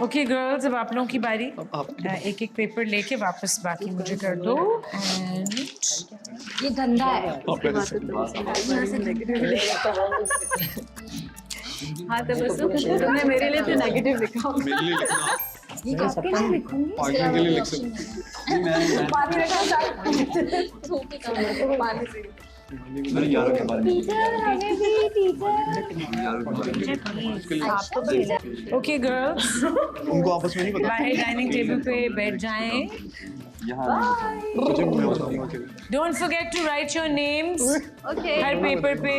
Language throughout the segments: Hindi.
ओके गर्ल्स, अब आप लोगों की बारी। एक एक पेपर लेके वापस बाकी मुझे कर दो। एंड ये गंदा है। हाँ तो बस तुमने मेरे लिए तो नेगेटिव लिखा। मेरे लिए लिखना, ये आपके लिए लिखूंगी। पार्टनर के लिए लिख सकते हो। पानी रखा साथ थोपी का पानी से। मेरे यारों के बारे में टीचर हमें भी टीचर। आप तो ओके गर्ल्स, उनको आपस में नहीं पता। बाहर डाइनिंग टेबल पे बैठ जाएं। मुझे मैं बताऊंगा कि don't forget to write your names okay. हर पेपर पे।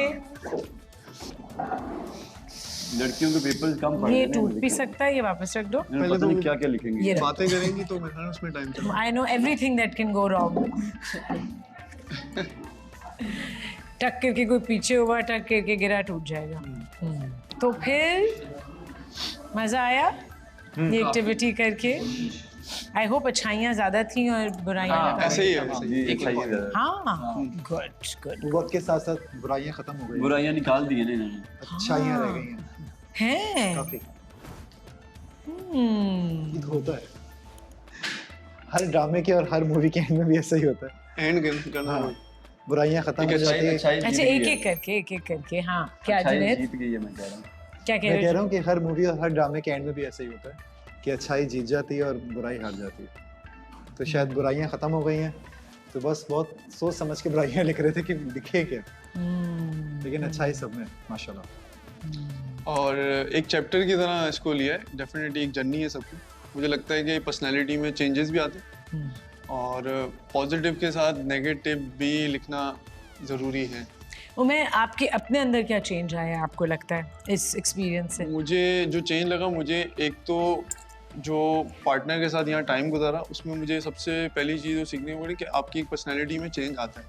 लड़कियों के पेपर्स कम पढ़ ये टूट भी सकता है, ये वापस रख दो। पहले तो क्या क्या लिखेंगे। ये बातें करेंगी तो मेरा उसमें टाइम चला। I know everything that can go wrong. टक करके कोई पीछे हुआ, टक करके गिरा, टूट जाएगा। तो फिर मजा आया ये एक्टिविटी करके। आई होप अच्छाइयाँ ज्यादा थी और बुराइयाँ ऐसे ही है, ऐसे ही। एक सही है। हाँ गुड गुड वक्त के साथ साथ बुराइयां खत्म हो गई, बुराइयां निकाल दी है ना इन्होंने। अच्छाइयां रह गई हैं है। काफी। ये होता है हर ड्रामे के और हर मूवी के एंड में भी ऐसा ही होता है। एंड करना हाँ, बुराइयां खत्म हो जाती है। अच्छा एक एक करके हाँ क्या जुनैद जीत गई है मैं कह रहा हूँ। क्या कह मैं रहे कह हो? रहा हूँ कि हर मूवी और हर ड्रामे के एंड में भी ऐसा ही होता है कि अच्छाई जीत जाती है और बुराई हार जाती है। तो शायद बुराइयां खत्म हो गई हैं, तो बस बहुत सोच समझ के बुराइयां लिख रहे थे कि दिखे क्या, लेकिन अच्छाई सब में माशाल्लाह। और एक चैप्टर की तरह इसको लिया है। डेफिनेटली एक जर्नी है सबकी। मुझे लगता है कि पर्सनालिटी में चेंजेस भी आते हैं और पॉजिटिव के साथ नेगेटिव भी लिखना ज़रूरी है। उमें आपके अपने अंदर क्या चेंज आया आपको लगता है इस एक्सपीरियंस से? मुझे जो चेंज लगा, मुझे एक तो जो पार्टनर के साथ यहाँ टाइम गुजारा, उसमें मुझे सबसे पहली चीज़ जो सीखने को मिली कि आपकी एक पर्सनैलिटी में चेंज आता है।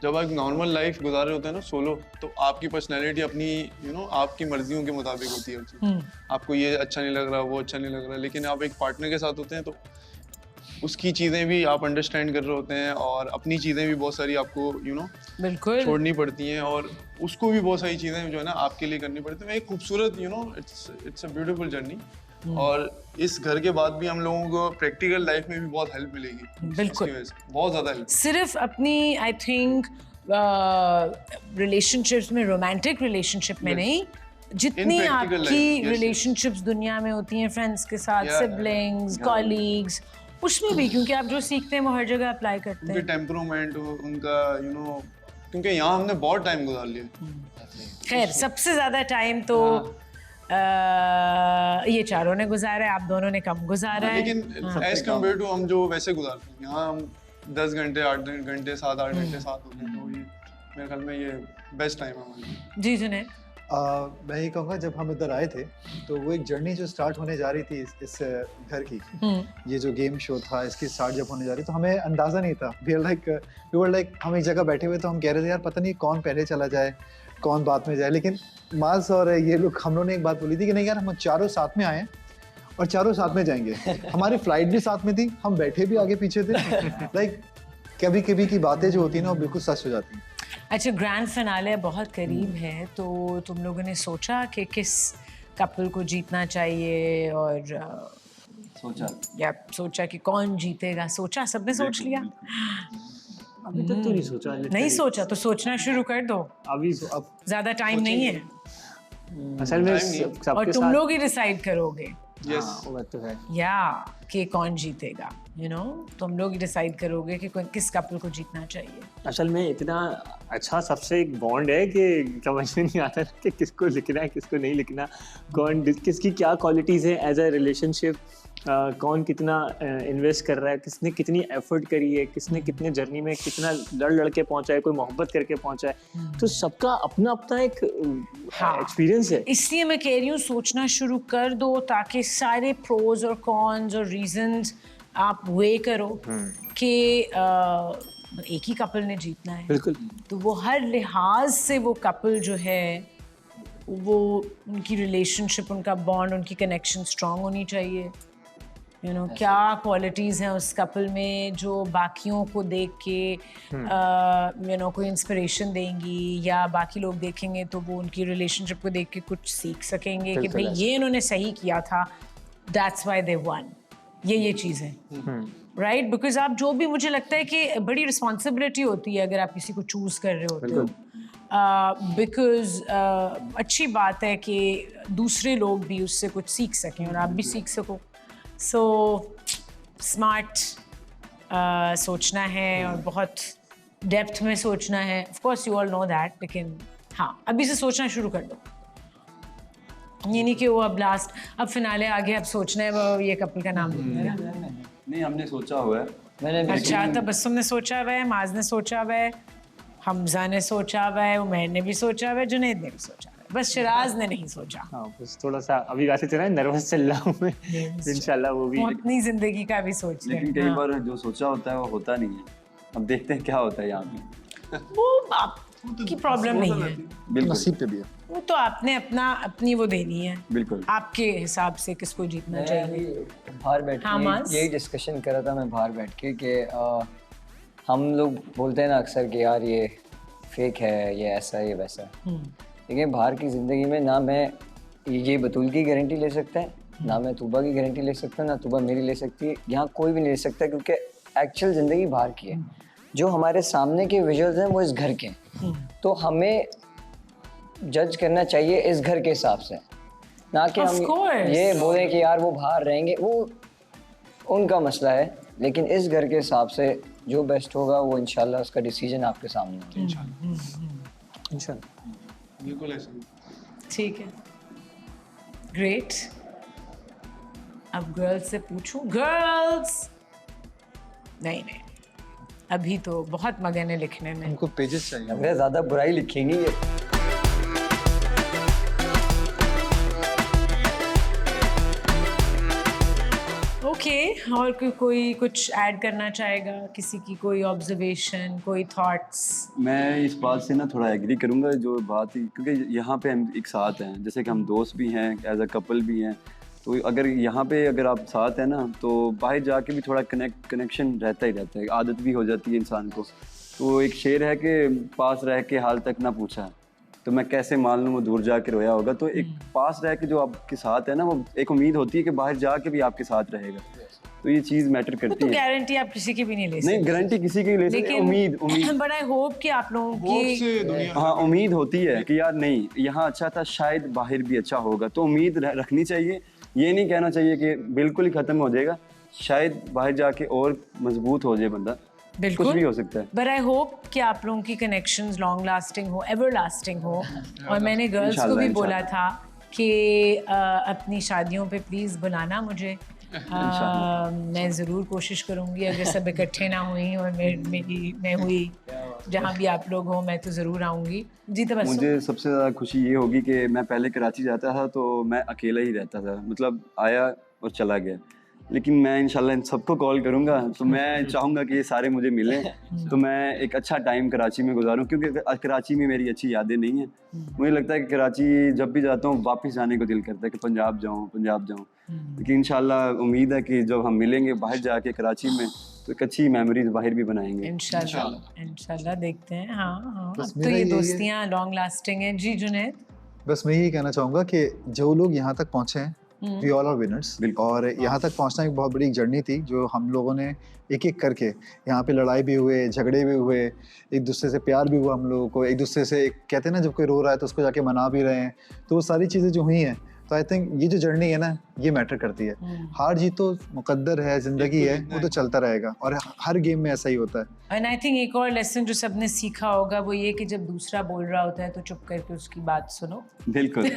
जब आप नॉर्मल लाइफ गुजार रहे होते हैं ना सोलो, तो आपकी पर्सनैलिटी अपनी आपकी मर्जियों के मुताबिक होती है हर चीज़। आपको ये अच्छा नहीं लग रहा, वो अच्छा नहीं लग रहा, लेकिन आप एक पार्टनर के साथ होते हैं तो उसकी चीज़ें भी आप अंडरस्टैंड कर रहे होते हैं और अपनी चीज़ें भी बहुत सारी आपको बिल्कुल छोड़नी पड़ती हैं और उसको भी बहुत सारी चीज़ें जो है ना आपके लिए करनी पड़ती हैं। एक खूबसूरत इट्स अ ब्यूटीफुल जर्नी। और इस घर के बाद भी हम लोगों को प्रैक्टिकल लाइफ में भी बहुत हेल्प मिलेगी। बिल्कुल। इसकी वजह से बहुत ज़्यादा हेल्प। सिर्फ अपनी आई थिंक रिलेशनशिप्स में, रोमांटिक रिलेशनशिप में नहीं, जितनी practical आपकी life, yes, रिलेशनशिप्स दुनिया में होती हैं, फ्रेंड्स के साथ, Yeah, सिबलिंग्स, कॉलीग्स, उसमें भी, क्योंकि आप जो सीखते हैं वो हर जगह अप्लाई करते उनके हैं। टेम्परामेंट, उनका क्योंकि यहाँ हमने बहुत टाइम गुजार लिया। खैर सबसे ज्यादा टाइम तो ये चारों ने गुजारा है, आप दोनों ने कम गुजारा है। लेकिन एज कम्पेयर टू हम जो वैसे गुजारते हैं, यहाँ हम 10 घंटे 8 घंटे 7-8 घंटे साथ होते हैं, तो ये मेरे ख्याल में ये बेस्ट टाइम है हमारे लिए। जी जुनैद। मैं ये कहूँगा जब हम इधर आए थे तो वो एक जर्नी जो स्टार्ट होने जा रही थी इस घर की, ये जो गेम शो था इसकी स्टार्ट जब होने जा रही, तो हमें अंदाज़ा नहीं था। वी वर लाइक हम एक जगह बैठे हुए तो हम कह रहे थे यार पता नहीं कौन पहले चला जाए, कौन बाद में जाए। लेकिन माज और ये लोग, हम लोगों ने एक बात बोली थी कि नहीं यार हम चारों साथ में आए हैं और चारों साथ में जाएंगे। हमारी फ्लाइट भी साथ में थी, हम बैठे भी आगे पीछे थे। लाइक कभी कभी की बातें जो होती हैं ना वो बिल्कुल सच हो जाती हैं। अच्छा ग्रैंड फिनाले बहुत करीब है, तो तुम लोगों ने सोचा कि किस कपल को जीतना चाहिए और सोचा कि कौन जीतेगा? सोचा, सबने सोच लिया? अभी तक तो नहीं सोचा। नहीं सोचा तो सोचना शुरू कर दो, अभी अब ज्यादा टाइम नहीं है। असल में और सबके तुम साथ लोग ही डिसाइड करोगे यस, वो तो है। या कि कौन जीतेगा, तुम लोग ही डिसाइड करोगे कि किस कपल को जीतना चाहिए। असल में इतना अच्छा सबसे एक बॉन्ड है कि समझ में नहीं आता कि किसको लिखना है, किसको नहीं लिखना, कौन किसकी क्या क्वालिटीज़ है एज अ रिलेशनशिप, कौन कितना इन्वेस्ट कर रहा है, किसने कितनी एफर्ट करी है, किसने कितने जर्नी में कितना लड़ के पहुंचा है, कोई मोहब्बत करके पहुंचा है। तो सबका अपना अपना एक एक्सपीरियंस है। इसलिए मैं कह रही हूँ सोचना शुरू कर दो ताकि सारे प्रोज और कॉन्स और रीजंस आप वे करो कि एक ही कपल ने जीतना है। बिल्कुल। तो वो हर लिहाज से वो कपल जो है वो उनकी रिलेशनशिप, उनका बॉन्ड, उनकी कनेक्शन स्ट्रांग होनी चाहिए। क्या क्वालिटीज़ हैं उस कपल में जो बाकियों को देख के कोई इंस्पिरेशन देंगी, या बाकी लोग देखेंगे तो वो उनकी रिलेशनशिप को देख के कुछ सीख सकेंगे कि भाई ये इन्होंने सही किया था दैट्स व्हाई दे वन। ये चीज़ है, राइट? बिकॉज आप जो भी, मुझे लगता है कि बड़ी रिस्पॉन्सिबिलिटी होती है अगर आप किसी को चूज़ कर रहे होते हो, बिकॉज अच्छी बात है कि दूसरे लोग भी उससे कुछ सीख सकें और आप भी सीख सको। सो स्मार्ट सोचना है और बहुत डेप्थ में सोचना है। Of course you all know that, लेकिन हाँ, अभी से सोचना शुरू कर दो। ये नहीं कि वो अब लास्ट, अब फिनाले आ गया, अब सोचना है वो ये कपल का नाम लिखना है। नहीं, हमने सोचा हुआ है। मैंने भी अच्छा, तबस्सुम ने सोचा हुआ है, माज ने सोचा हुआ है, हमजा ने सोचा हुआ है, उमैर ने भी सोचा हुआ है, जुनैद ने भी सोचा हुआ है, बस शिराज ने नहीं सोचा। हाँ, बस थोड़ा सा अभी वैसे चल रहा है, नर्वस चल रहा हूँ मैं। इंशाल्लाह वो भी। वो अपनी जिंदगी का भी सोच रहे लेकिन हैं। कई बार जो सोचा होता है वो होता नहीं है। अब देखते हैं क्या होता है यहाँ पे। वो आपकी प्रॉब्लम नहीं है, बिल्कुल नसीब पे भी है। वो तो आपने अपनी वो देनी है, बिल्कुल। आपके हिसाब से किसको जीतना मैं चाहिए। भी बाहर बैठ हाँ, के मास? यही डिस्कशन कर रहा था मैं बाहर बैठ के कि हम लोग बोलते हैं ना अक्सर कि यार ये फेक है, ये ऐसा है, ये वैसा है। लेकिन बाहर की ज़िंदगी में ना मैं ये बतूल की गारंटी ले सकता है, ना मैं तूबा की गारंटी ले सकता, ना तूबा मेरी ले सकती है, यहाँ कोई भी नहीं ले सकता, क्योंकि एक्चुअल ज़िंदगी बाहर की है। जो हमारे सामने के विजुअल्स हैं वो इस घर के हैं, तो हमें जज करना चाहिए इस घर के हिसाब से, ना कि Of हम course. ये बोलें कि यार वो बाहर रहेंगे, वो उनका मसला है। लेकिन इस घर के हिसाब से जो बेस्ट होगा वो इंशाल्लाह उसका डिसीजन आपके सामने होगा। इंशाल्लाह। बिल्कुल ऐसा ही। ठीक है, ग्रेट। अब गर्ल्स से पूछूं? गर्ल्स नहीं, अभी तो बहुत मगन है लिखने में। हमको पेजेस चाहिए। अगर ज़्यादा बुराई लिखेंगे ये ओके, और कोई कुछ ऐड करना चाहेगा? किसी की कोई ऑब्जर्वेशन, कोई थॉट्स? मैं इस बात से ना थोड़ा एग्री करूंगा जो बात ही, क्योंकि यहाँ पे हम एक साथ हैं, जैसे कि हम दोस्त भी हैं, एज अ कपल भी हैं, तो अगर यहाँ पे अगर आप साथ हैं ना तो बाहर जाके भी थोड़ा कनेक्शन रहता ही रहता है, आदत भी हो जाती है इंसान को। तो एक शेर है कि पास रह के हाल तक ना पूछा, तो मैं कैसे मान लूँ वो दूर जाके रोया होगा। तो एक पास रह के जो आपके साथ है ना, वो एक उम्मीद होती है कि बाहर जाके भी आपके साथ रहेगा, तो ये चीज़ मैटर करती तो है। गारंटी आप किसी की भी नहीं ले सकते। नहीं, गारंटी किसी की ले सकते, उम्मीद बट आई होप कि आप लोगों होप की से दुनिया हाँ, उम्मीद होती है कि यार नहीं यहाँ अच्छा था, शायद बाहर भी अच्छा होगा, तो उम्मीद रखनी चाहिए। ये नहीं कहना चाहिए कि बिल्कुल ही ख़त्म हो जाएगा, शायद बाहर जाके और मजबूत हो जाए बंदा, कुछ बिल्कुल भी हो सकता है। बट आई होप कि आप लोगों की कनेक्शंस लॉन्ग लास्टिंग हो, एवर लास्टिंग हो। और मैंने गर्ल्स को भी इंशाल्लाह, बोला था कि अपनी शादियों पे प्लीज़ बुलाना मुझे। मैं ज़रूर कोशिश करूँगी, अगर सब इकट्ठे ना हुई और मैं हुई, जहाँ भी आप लोग हो, मैं तो ज़रूर आऊँगी। जी तबस्सुम। मुझे सबसे ज़्यादा खुशी ये होगी कि मैं पहले कराची जाता था तो मैं अकेला ही रहता था, मतलब आया और चला गया, लेकिन मैं इंशाल्लाह इन सबको कॉल करूँगा, तो मैं चाहूँगा कि ये सारे मुझे मिलें, तो मैं एक अच्छा टाइम कराची में गुजारूँ, क्योंकि कराची में मेरी अच्छी यादें नहीं हैं। मुझे लगता है कि कराची जब भी जाता हूँ वापस जाने को दिल करता है कि पंजाब जाऊँ। लेकिन इंशाल्लाह उम्मीद है कि जब हम मिलेंगे बाहर जाके कराची में, तो एक अच्छी मेमोरीज बाहर भी बनाएंगे। इंशाल्लाह देखते हैं। हाँ, बस अब तो मेरा ये यही है। दोस्तियाँ लॉन्ग लास्टिंग हैं। जी जुनैद? बस मैं यही कहना चाहूँगा कि जो लोग यहाँ तक पहुँचे हैं, वी ऑल आर विनर्स। और यहाँ तक पहुँचना एक बहुत बड़ी जर्नी थी, जो हम लोगों ने एक एक करके, यहाँ पे लड़ाई भी हुए, झगड़े भी हुए, एक दूसरे से प्यार भी हुआ हम लोगों को, एक दूसरे से कहते हैं ना जब कोई रो रहा है तो उसको जाके मना भी रहे हैं, तो वो सारी चीज़ें जो हुई हैं, तो आई थिंक ये जो जर्नी है ना, ये मैटर करती है। हार जीत तो मुकद्दर है, जिंदगी है, वो तो चलता रहेगा, और हर गेम में ऐसा ही होता है। एंड आई थिंक एक और लेसन जो सबने सीखा होगा वो ये कि जब दूसरा बोल रहा होता है तो चुप करके उसकी बात सुनो बिल्कुल।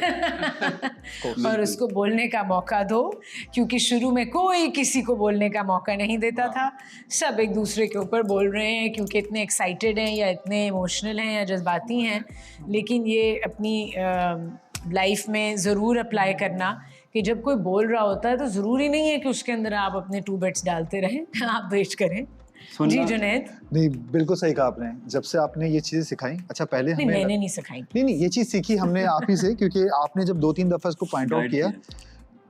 और उसको बोलने का मौका दो, क्योंकि शुरू में कोई किसी को बोलने का मौका नहीं देता था। सब एक दूसरे के ऊपर बोल रहे हैं क्योंकि इतने एक्साइटेड हैं या इतने इमोशनल हैं या जज्बाती हैं। लेकिन ये अपनी लाइफ में ज़रूर अप्लाई करना कि जब कोई बोल रहा होता है तो ज़रूरी नहीं है कि उसके अंदर आप अपने 2 बिट्स डालते रहें, आप वेट करें। जी जुनैद? नहीं, बिल्कुल सही कहा आपने। जब से आपने ये चीज़ें सिखाई, अच्छा पहले नहीं, हमें मैंने नहीं सिखाई। नहीं, ये चीज़ सीखी हमने आप ही से, क्योंकि आपने जब 2-3 दफ़ा इसको पॉइंट आउट किया,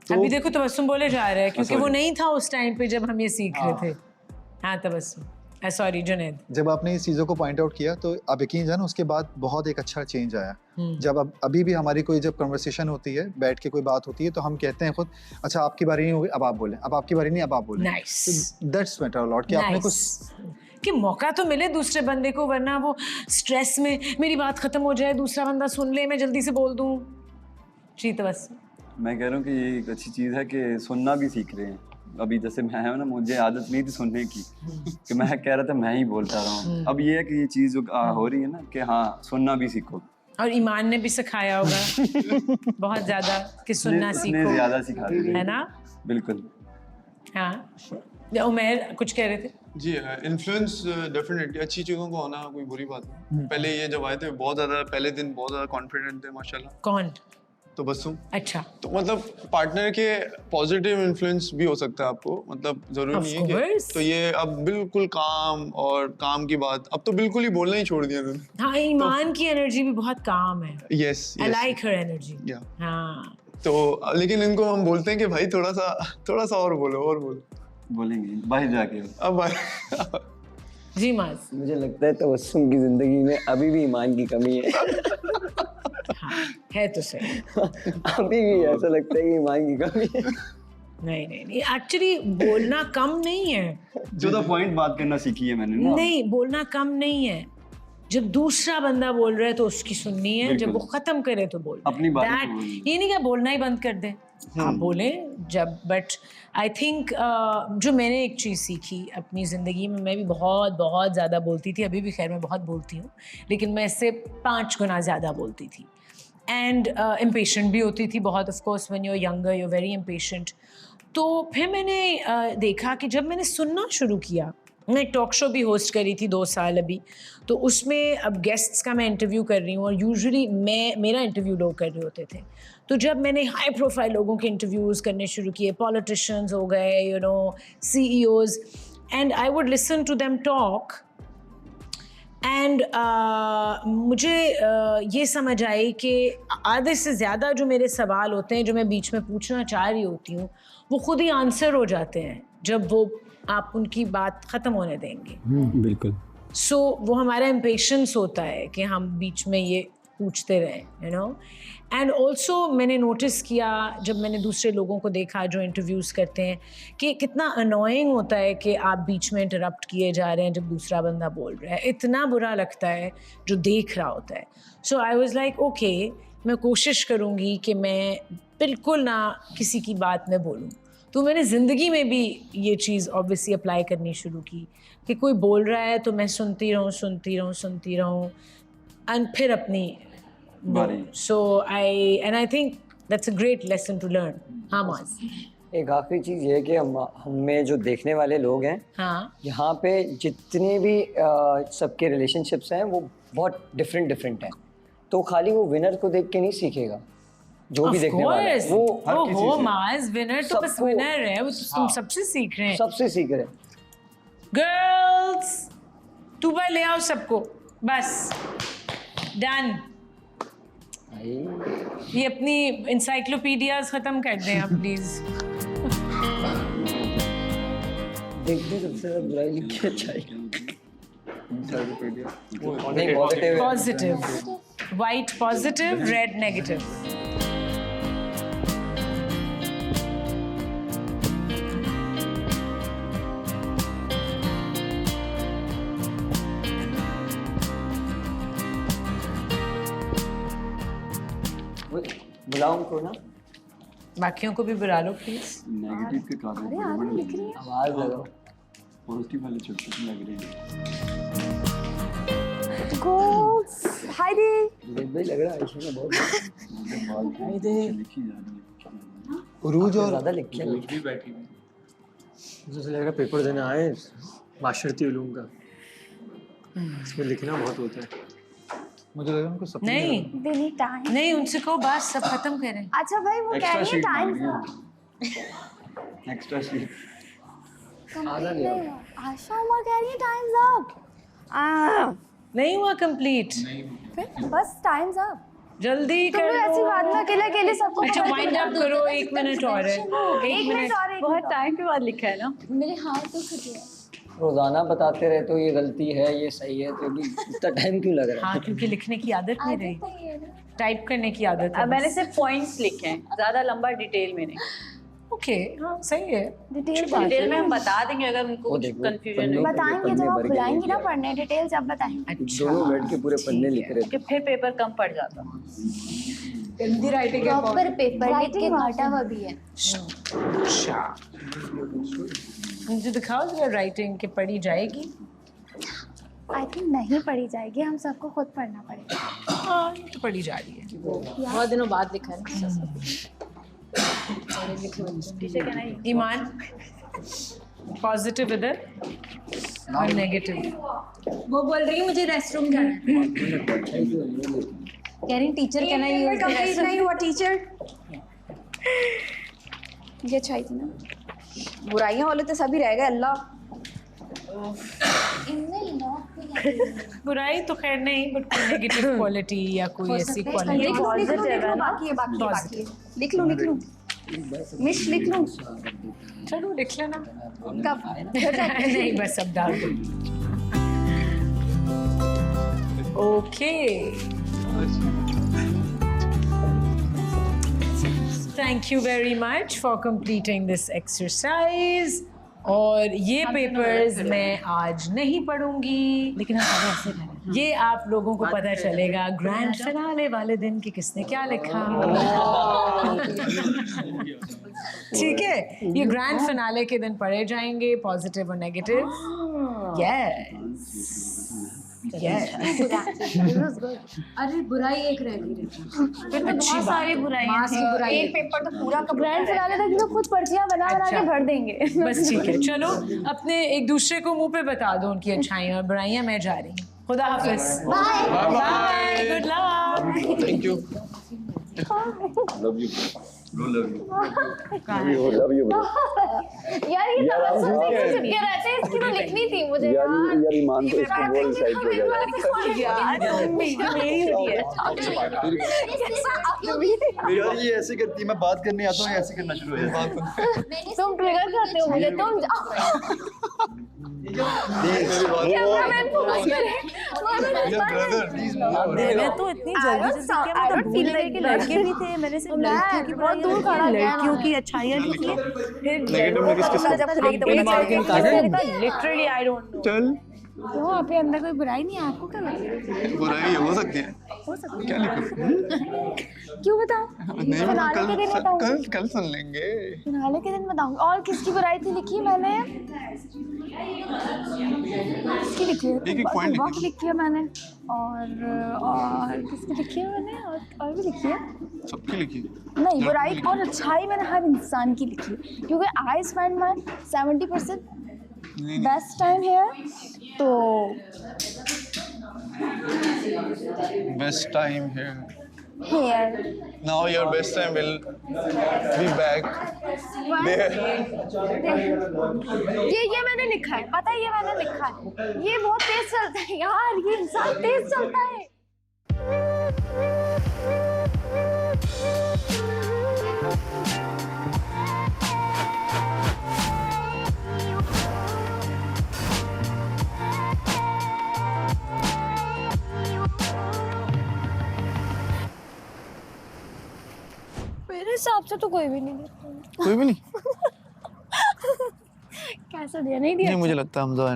तो अभी देखो तबस्सुम बोले जा रहा है क्योंकि वो नहीं था उस टाइम पे जब हम ये सीख रहे थे। हाँ तबस्सुम। सॉरी जुनैद। जब आपने इस चीज़ों को पॉइंट आउट किया तो आप यकीन जानो उसके बाद बहुत एक अच्छा चेंज आया। जब अब अभी भी हमारी कोई जब कन्वर्सेशन होती है, बैठ के कोई बात होती है, तो हम कहते हैं खुद, अच्छा आपकी बारी नहीं होगी अब आप बोलें, अब आपकी बारी नहीं अब आप बोलें। Nice, that's matter a lot कि आपने कुछ कि मौका तो मिले दूसरे बंदे को, वरना वो स्ट्रेस में मेरी बात खत्म हो जाए, दूसरा बंदा सुन ले, मैं जल्दी से बोल दूं। जी तो बस मैं कह रहा हूँ कि ये एक अच्छी चीज़ है कि सुनना भी सीख रहे हैं। अभी जैसे मैं है ना, मुझे आदत नहीं थी सुनने की कि मैं कह रहा था मैं ही बोलता रहा हूँ। अब ये है कि ये चीज़ जो हो रही है ना कि हाँ सुनना भी सीखो। और ईमान ने भी सिखाया होगा बहुत ज्यादा कि सुनना सीखो, ज़्यादा सिखा रही है ना? बिल्कुल। हाँ, उमैर कुछ कह रहे थे? जी, इन्फ्लुएंस डेफिनेटली अच्छी चीज़ों को होना कोई बुरी बात नहीं। पहले ये जब आए थे बहुत ज़्यादा, पहले दिन बहुत ज़्यादा कॉन्फिडेंट थे माशाल्लाह। कौन? तो बस तुम। अच्छा, तो मतलब पार्टनर के पॉजिटिव इन्फ्लुएंस भी हो सकता है आपको, मतलब जरूरी Of नहीं है course. कि तो ये अब बिल्कुल काम और काम की बात, अब तो बिल्कुल ही बोलना ही छोड़ दिया उन्होंने। हाँ, ईमान की एनर्जी भी बहुत काम है। Yes, I like her energy. या हाँ, तो लेकिन इनको हम बोलते हैं कि भाई थोड़ा सा और बोलो बोलेंगे बाहर जाके। अब जी माज। मुझे लगता है तबस्सुम की जिंदगी में अभी भी ईमान की कमी है। हाँ, है तो सही। अभी भी ऐसा लगता है कि ईमान की कमी है। नहीं, एक्चुअली बोलना कम नहीं है। जो द पॉइंट बात करना सीखी है मैंने ना। नहीं, बोलना कम नहीं है। जब दूसरा बंदा बोल रहा है तो उसकी सुननी है, जब वो खत्म करे तो बोल अपनी बात ये नहीं कि बोलना ही बंद कर दे, आप बोले जब। बट आई थिंक जो मैंने एक चीज़ सीखी अपनी ज़िंदगी में, मैं भी बहुत ज़्यादा बोलती थी, अभी भी खैर मैं बहुत बोलती हूँ, लेकिन मैं इससे 5 गुना ज़्यादा बोलती थी। एंड इम्पेशेंट भी होती थी बहुत, of course when you are younger you are very impatient. तो फिर मैंने देखा कि जब मैंने सुनना शुरू किया, मैं एक टॉक शो भी होस्ट करी थी 2 साल अभी, तो उसमें अब गेस्ट्स का मैं इंटरव्यू कर रही हूँ और यूजुअली मेरा इंटरव्यू लोग कर रहे होते थे। तो जब मैंने हाई प्रोफाइल लोगों के इंटरव्यूज़ करने शुरू किए, पॉलिटिशियंस हो गए, you know, CEOs, and I would listen to them talk, and मुझे ये समझ आई कि आधे से ज़्यादा जो मेरे सवाल होते हैं, जो मैं बीच में पूछना चाह रही होती हूँ, वो खुद ही आंसर हो जाते हैं जब वो आप उनकी बात ख़त्म होने देंगे। बिल्कुल। सो वो हमारा इम्पेशेंस होता है कि हम बीच में ये पूछते रहें, यू नो। एंड ऑल्सो मैंने नोटिस किया जब मैंने दूसरे लोगों को देखा जो इंटरव्यूज़ करते हैं कि कितना अनोइंग होता है कि आप बीच में इंटरप्ट किए जा रहे हैं जब दूसरा बंदा बोल रहा है। इतना बुरा लगता है जो देख रहा होता है। सो आई वाज लाइक ओके, मैं कोशिश करूँगी कि मैं बिल्कुल ना किसी की बात में बोलूँ। तो मैंने ज़िंदगी में भी ये चीज़ ऑब्वियसली अप्लाई करनी शुरू की कि कोई बोल रहा है तो मैं सुनती रहूँ एंड फिर अपनी so I think that's a great lesson to learn. हाँ माज। एक आखिरी चीज़ ये है कि हमें जो देखने वाले लोग हैं, हाँ, यहाँ पे जितने भी सबके रिलेशनशिप्स हैं वो बहुत डिफरेंट हैं। तो खाली वो विनर को देख के नहीं सीखेगा, जो भी देखने वाला है वो माज विनर तो बस सबको- विनर है, वो तो तुम सबसे सीख रहे हैं। सबसे सीख रहे हैं। गर्ल्स 2 बार ले आओ सबको, बस डन। ये अपनी इंसाइक्लोपीडियाज खत्म कर दें आप प्लीज। देखते सबसे ज्यादा बुराई लिखी अच्छाई नहीं, positive, white positive, red negative. बुलाओ उनको ना, बाकियों को भी बुला लो प्लीज। नेगेटिव के कारण आवाज लगाओ। पॉजिटिव वाले छोटे लग रहे हैं। Goals. Heidi. देख भाई लग रहा है आयुष्मान बहुत लिखी जा रही है। उरूज और ज्यादा लिखी है। मुझे लग रहा पेपर देने आए माशरती उलूम का, इसमें लिखना बहुत होता है। मुझे लगा उनको सपने नहीं They need time. नहीं, उनसे कहो बात सब खत्म करें। अच्छा भाई वो कह रही है टाइम एक्स्ट्रा शीट आशा उमर कह रही है टाइम्स अप। नहीं हुआ कंप्लीट, फिर बस टाइम्स अप। जल्दी तुम कर लोग ऐसी बात ना अकेले सबको अच्छा वाइंड अप करो, 1 मिनट और है। 1 मिनट और है। बहुत टाइम के बाद लिखा है ना। मेरे हाथ तो खटे हैं। रोजाना बताते रहे तो ये गलती है ये सही है, तो भी इतना टाइम क्यों लग रहा है? हाँ, क्योंकि लिखने की आदत नहीं रही, टाइप करने की आदत है। मैंने सिर्फ पॉइंट्स लिखे हैं, ज्यादा लंबा डिटेल में नहीं। ओके, हाँ सही है। डिटेल में हम बता देंगे अगर उनको कुछ कंफ्यूजन है। बताएंगे जब आप बुलाएंगे ना पढ़ने, डिटेल्स आप बताएंगे। दोनों बैठ के पूरे पन्ने लिख रहे थे। कि फिर पेपर कम पड़ जाता। गंदी राइटिंग है। प्रॉपर पेपर लिख के घाटा हुआ भी है। अच्छा, मुझे दिखाओ जरा राइटिंग के पढ़ी जाएगी। आई थिंक नहीं पढ़ी जाएगी, हम सबको खुद पढ़ना पड़ेगा। हाँ, ये तो पढ़ी जा रही है। बहुत दिनों बाद लिखा है। टीचर कहना है ईमान, पॉजिटिव इधर और नेगेटिव। वो बोल रही है मुझे रेस्टरूम जाना है। कह रही टीचर कहना ये कंप्लीट नहीं हुआ टीचर। ये चाहिए थी ना। बुराइयां वाले तो सभी रह गए अल्लाह। बुराई तो खैर नहीं, बट कोई नेगेटिव क्वालिटी या कोई ऐसी क्वालिटी। बाकी लिख लूं मिश लिख लूं। चलो लिख लेना। कब? नहीं, बस अब डाल दो। Okay, thank you very much for completing this exercise. और ये पेपर्स मैं आज नहीं पढ़ूंगी, लेकिन हम ऐसे करें, ये आप लोगों को पता चलेगा ग्रैंड फिनाले वाले दिन कि किसने क्या लिखा। ठीक है, ये ग्रैंड फिनाले के दिन पढ़े जाएंगे, पॉजिटिव और नेगेटिव। Yes yes. अरे बुराई एक रह गई। अच्छी सारी बुराइयां थी। एक पेपर तो पूरा ग्रैंड फिनाले तक लोग खुद पर्चियां बना के भर देंगे। बस ठीक है, चलो अपने एक दूसरे को मुंह पे बता दो उनकी अच्छाइयाँ और बुराइयां। मैं जा रही हूँ, खुदा हाफिज, bye bye, good luck. Thank you. Love you love you यार ये तबस्सुम से क्यों चिपके रहते हैं? इसकी तो लिखनी थी मुझे यार ईमान को इसको बोल साइड पे यार ये ऐसे करती है, मैं बात करने आता हूँ ऐसे करना शुरू हो जाता है। तुम ट्रिगर करते हो मुझे, तुम मैं तो इतनी जल्दी कि लड़के भी थे, मैंने सिर्फ लड़कियों की लड़कियों की अच्छाइयाँ लिखी, फिर लिटरली आई डोंट नो। चल, क्यों आपके अंदर कोई बुराई नहीं है? आपको क्या लगता है? बुराई हो सकती है। क्या लिखूं? क्यों बताओ? नहीं, फिनाले के दिन बताऊंगी। कल सुन लेंगे। फिनाले के दिन बताऊंगी। और किसकी बुराई थी लिखी मैंने? किसकी लिखी है? एक point लिखी। वक्त लिखी है मैंने। और किसकी लिखी है मैंने? और भी लिखी है। सबकी लिखी। नहीं, बुराई और अच्छाई मैंने हर इंसान की लिखी है, क्योंकि I spend my 70% best time here. तो Best time here. Here Now your best time will be back there. ये मैंने लिखा है, पता है? ये मैंने लिखा है। ये बहुत तेज चलता है यार, ये इंसान तेज चलता है। मेरे हिसाब से तो कोई भी नहीं दिया। कोई भी नहीं। कैसा दिया? नहीं दिया। नहीं, मुझे लगता है हमजा है।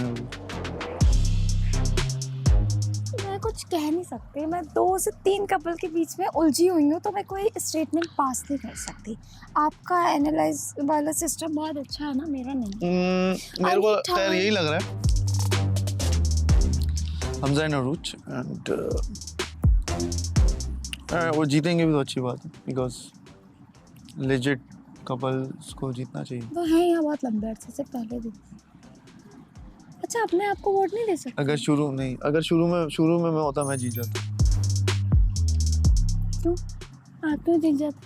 मैं कुछ कह नहीं सकती, मैं 2 से 3 कपल के बीच में उलझी हुई हूँ, तो मैं कोई स्टेटमेंट पास नहीं कर सकती। आपका एनालाइज वाला सिस्टम बहुत अच्छा है ना, मेरा नहीं। मेरे को खैर यही लग रहा है हमजा एंड अरूज, एंड वो जीतेंगे भी तो अच्छी बात है, बिकॉज लेजिट कपल्स को जीतना चाहिए। वो है यहाँ बहुत लंबे अरसे से पहले भी। अच्छा, अपने आप को वोट नहीं दे सकते? अगर शुरू में मैं होता, मैं जीत जाता। क्यों? आप क्यों जीत जाते?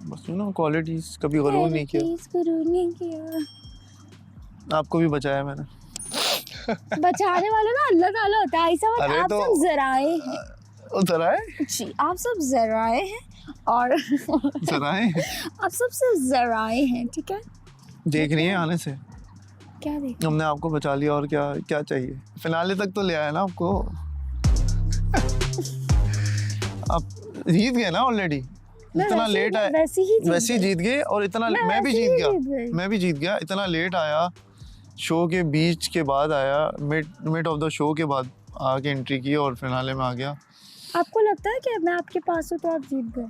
बस क्वालिटीज, कभी गरूर नहीं किया। आपको भी बचाया मैंने। बचाने वाला ना अल्लाह ताला होता है, ऐसा मत। आप सब जराए हैं। जराए? जी, आप सब जराए हैं और जराए? आप सब जराए हैं, ठीक है? देख रही है आने से। क्या देखा? हमने आपको बचा लिया और क्या क्या चाहिए। फिनाले तक तो ले आया ना आपको। आप जीत गए ना ऑलरेडी। इतना लेट आया, वैसे ही जीत गए और इतना मैं भी जीत गया। इतना लेट आया, शो के बीच के बाद आया, मिड ऑफ द शो के बाद आके एंट्री की और फिनाले में आ गया। आपको लगता है कि मैं आपके पास हूँ तो आप जीत गए?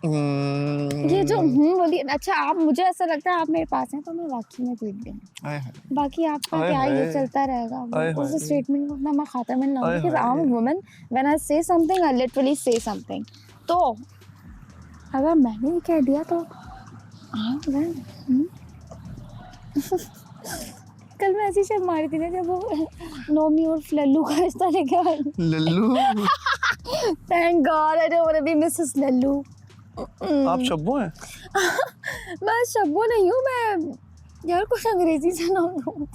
ये जो बोलिए। अच्छा, आप, मुझे ऐसा लगता है आप मेरे पास हैं तो मैं वाकई में जीत गई। बाकी आपका क्या ये चलता रहेगा। उस स्टेटमेंट को अपना मैं खाता में लाऊंगी कि I am a woman, when I से समथिंग आई लिटरली से समथिंग। तो अगर मैंने भी कह दिया तो कल मैं ऐसी शर्म मारी थी ना जब वो नोमी और लल्लू का रिश्ता लेके आई। Lallu thank God I don't want to be Mrs Lallu. आप शब्बो हैं? मैं शब्बो नहीं हूँ, मैं यार कुछ अंग्रेजी से नाम दूँ।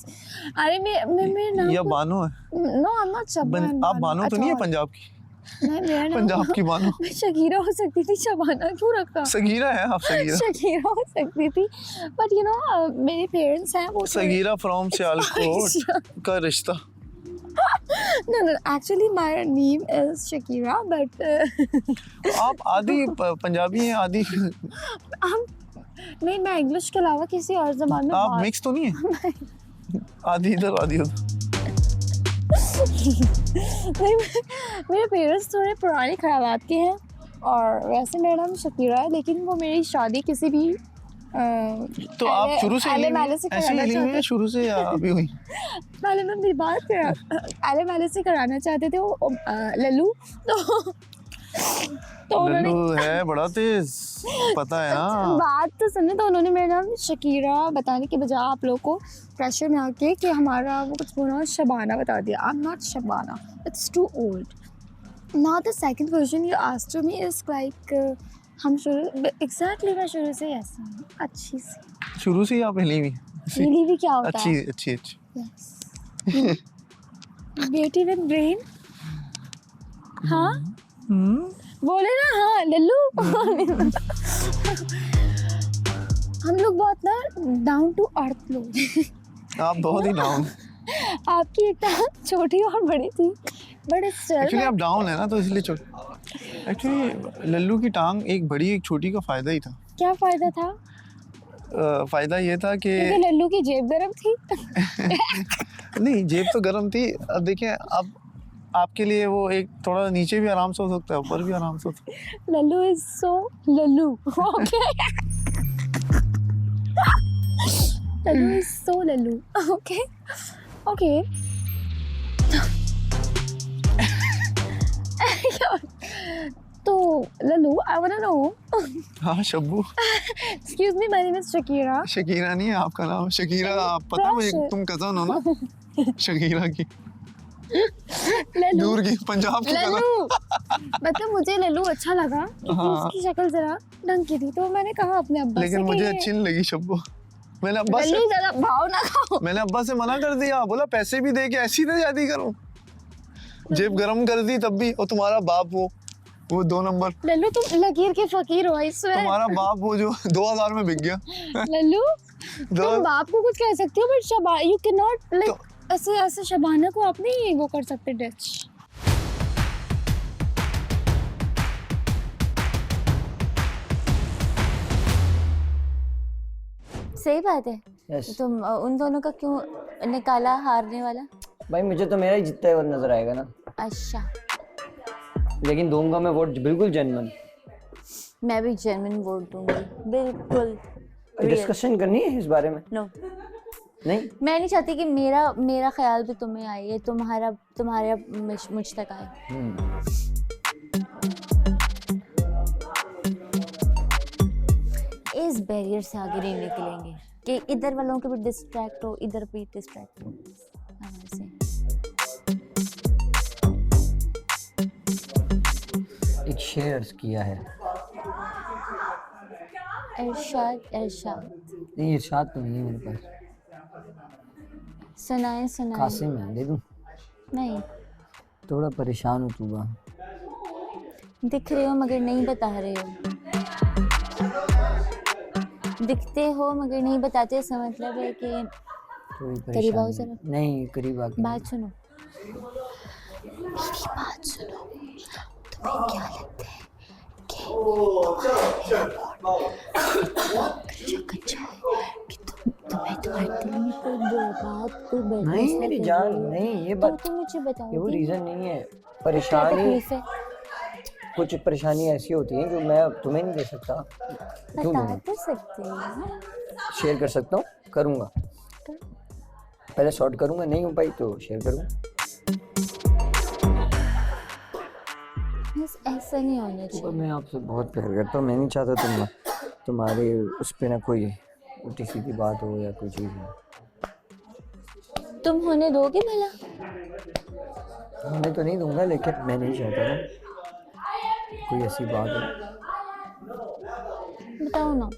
अरे मैं नाम या बानो है? No, I am not Shabbo. आप बानो तो नहीं है पंजाब की? नहीं, मेरा नाम पंजाब की बानो। मैं शकीरा हो सकती थी, शबाना क्यों रखा? सगीरा है आप? शकीरा हो सकती थी, बट यू नो मेरे पेरेंट्स हैं वो सगीरा फ्रॉम सियालकोट का रिश्ता। No, actually my name is Shakira, but आप आधी पंजाबी हैं, आधी नहीं, मैं इंग्लिश के अलावा किसी और ज़बान में आप मिक्स तो नहीं है? आधी इधर आधी उधर। नहीं, मेरे पेरेंट्स थोड़े पुराने ख़यालात के हैं और वैसे मेरा नाम शकीरा है, लेकिन वो मेरी शादी किसी भी तो आप शुरू से ऐसे शुरू से या अभी हुई? पहले मैं मेरी बात आले से कराना चाहते थे वो लल्लू, तो उन्होंने लल्लू है बड़ा तेज, पता है ना। बात तो सुने, तो उन्होंने मेरा नाम शकीरा बताने के बजाय आप लोगों को प्रेशर में आके कि हमारा वो कुछ बोला शबाना बता दिया। I am not Shabana, it's too old. Now the second question you asked me is like हम शुरू एग्जैक्टली मैं शुरू से ऐसा हूँ, अच्छी सी। शुरू से ही आप हिली भी क्या होता है? अच्छी यस, ब्यूटी विद ब्रेन। हाँ बोले ना, हाँ लल्लू। हम लोग बहुत ना डाउन टू अर्थ लोग। आप बहुत ही डाउन। आपकी एक छोटी और बड़ी थी, बड़े एक्चुअली आप डाउन है ना, तो इसलिए एक्चुअली लल्लू की टांग एक बड़ी एक छोटी का फायदा ही था। क्या फायदा था? फायदा ये था कि लल्लू की जेब गरम थी। नहीं, जेब तो गरम थी। अब देखें, अब आपके लिए वो एक थोड़ा नीचे भी आराम से हो सकता है, ऊपर भी आराम से हो सकता है। Lallu is so Lallu, okay. Lallu is so Lallu, okay okay. तो Lallu, I want to know. हाँ Shabbu. Excuse me, my name is Shakira. Shakira नहीं है आपका नाम, शकीरा। आप पता मुझे, तुम कज़न हो ना शकीरा की, दूर की, पंजाब की लल्लू। मतलब मुझे लल्लू अच्छा लगा, उसकी शक्ल जरा ढंग की थी, तो मैंने कहा अपने अब्बा से, लेकिन मुझे अच्छी नहीं लगी शब्बू। मैंने अब्बा से ज़्यादा भाव ना खाओ। मैंने अब्बा से मना कर दिया, बोला पैसे भी दे के ऐसी तो शादी करूं, जेब गरम कर दी तब भी। और तुम्हारा बाप वो 2 नंबर। लल्लू तुम लकीर के फकीर हो, आई स्वेयर। तुम्हारा बाप वो जो 2000 में बिक गया। लल्लू तुम बाप को कुछ कह सकते हो, but you can not like ऐसे शबाना को आप नहीं वो कर सकते डच। सही बात है। Yes. तुम उन दोनों का क्यों निकाला हारने वाला? भाई मुझे तो मेरा ही जीतता हुआ नजर आएगा ना। अच्छा, लेकिन दूंगा मैं वोट बिल्कुल जेन्युइन। मैं भी जेन्युइन वोट दूंगी, बिल्कुल। डिस्कशन करनी है इस बारे में? नो नहीं, मैं नहीं चाहती कि मेरा ख्याल भी तुम्हें आए, ये तुम्हारा मुझ तक आए। इस बैरियर से आगे नहीं निकलेंगे कि इधर वालों के भी डिस्ट्रैक्ट हो, इधर भी डिस्ट्रैक्ट हो। एक शेयर किया है। इरशाद नहीं, इरशाद तो नहीं है मेरे पास। सुनाए कासिम है, दे दूं? नहीं, थोड़ा परेशान हूँ तूबा। दिख रहे हो मगर नहीं बता रहे हो, दिखते हो मगर नहीं बताते। इसका मतलब है कि थोड़ी करीब आओ परेशानी जरा। नहीं, करीब आके बात सुनो, मेरी बात सुनो। तुम्हें क्या लगता है कि कच्चा है कि तुम्हें तुम्हारे दिल में कोई बात, कोई नहीं बैठने मेरी से जान, लगी है? नहीं ये तो बात, तुम मुझे ये वो बताओगे रीज़न नहीं है। क्या परेशानी, तकलीफ है? कुछ परेशानी ऐसी होती है जो मैं तुम्हें नहीं दे सकता। क्यों बता दूंगा? तो सकते हो ना। शेयर कर सकता हूँ, करूँगा। पहले सॉर्ट करूँगा, नहीं हो पाई तो शेयर करूँगा। बस ऐसा नहीं होना पर चाहिए। मैं आपसे बहुत प्यार करता हूँ, मैं नहीं चाहता तुम्हारे उस पे ना कोई उल्टी सीधी बात हो या कोई चीज़ हो। तुम होने दोगे भला? मैं तो नहीं दूंगा, लेकिन मैं नहीं चाहता ना कोई ऐसी बात हो। बताओ ना।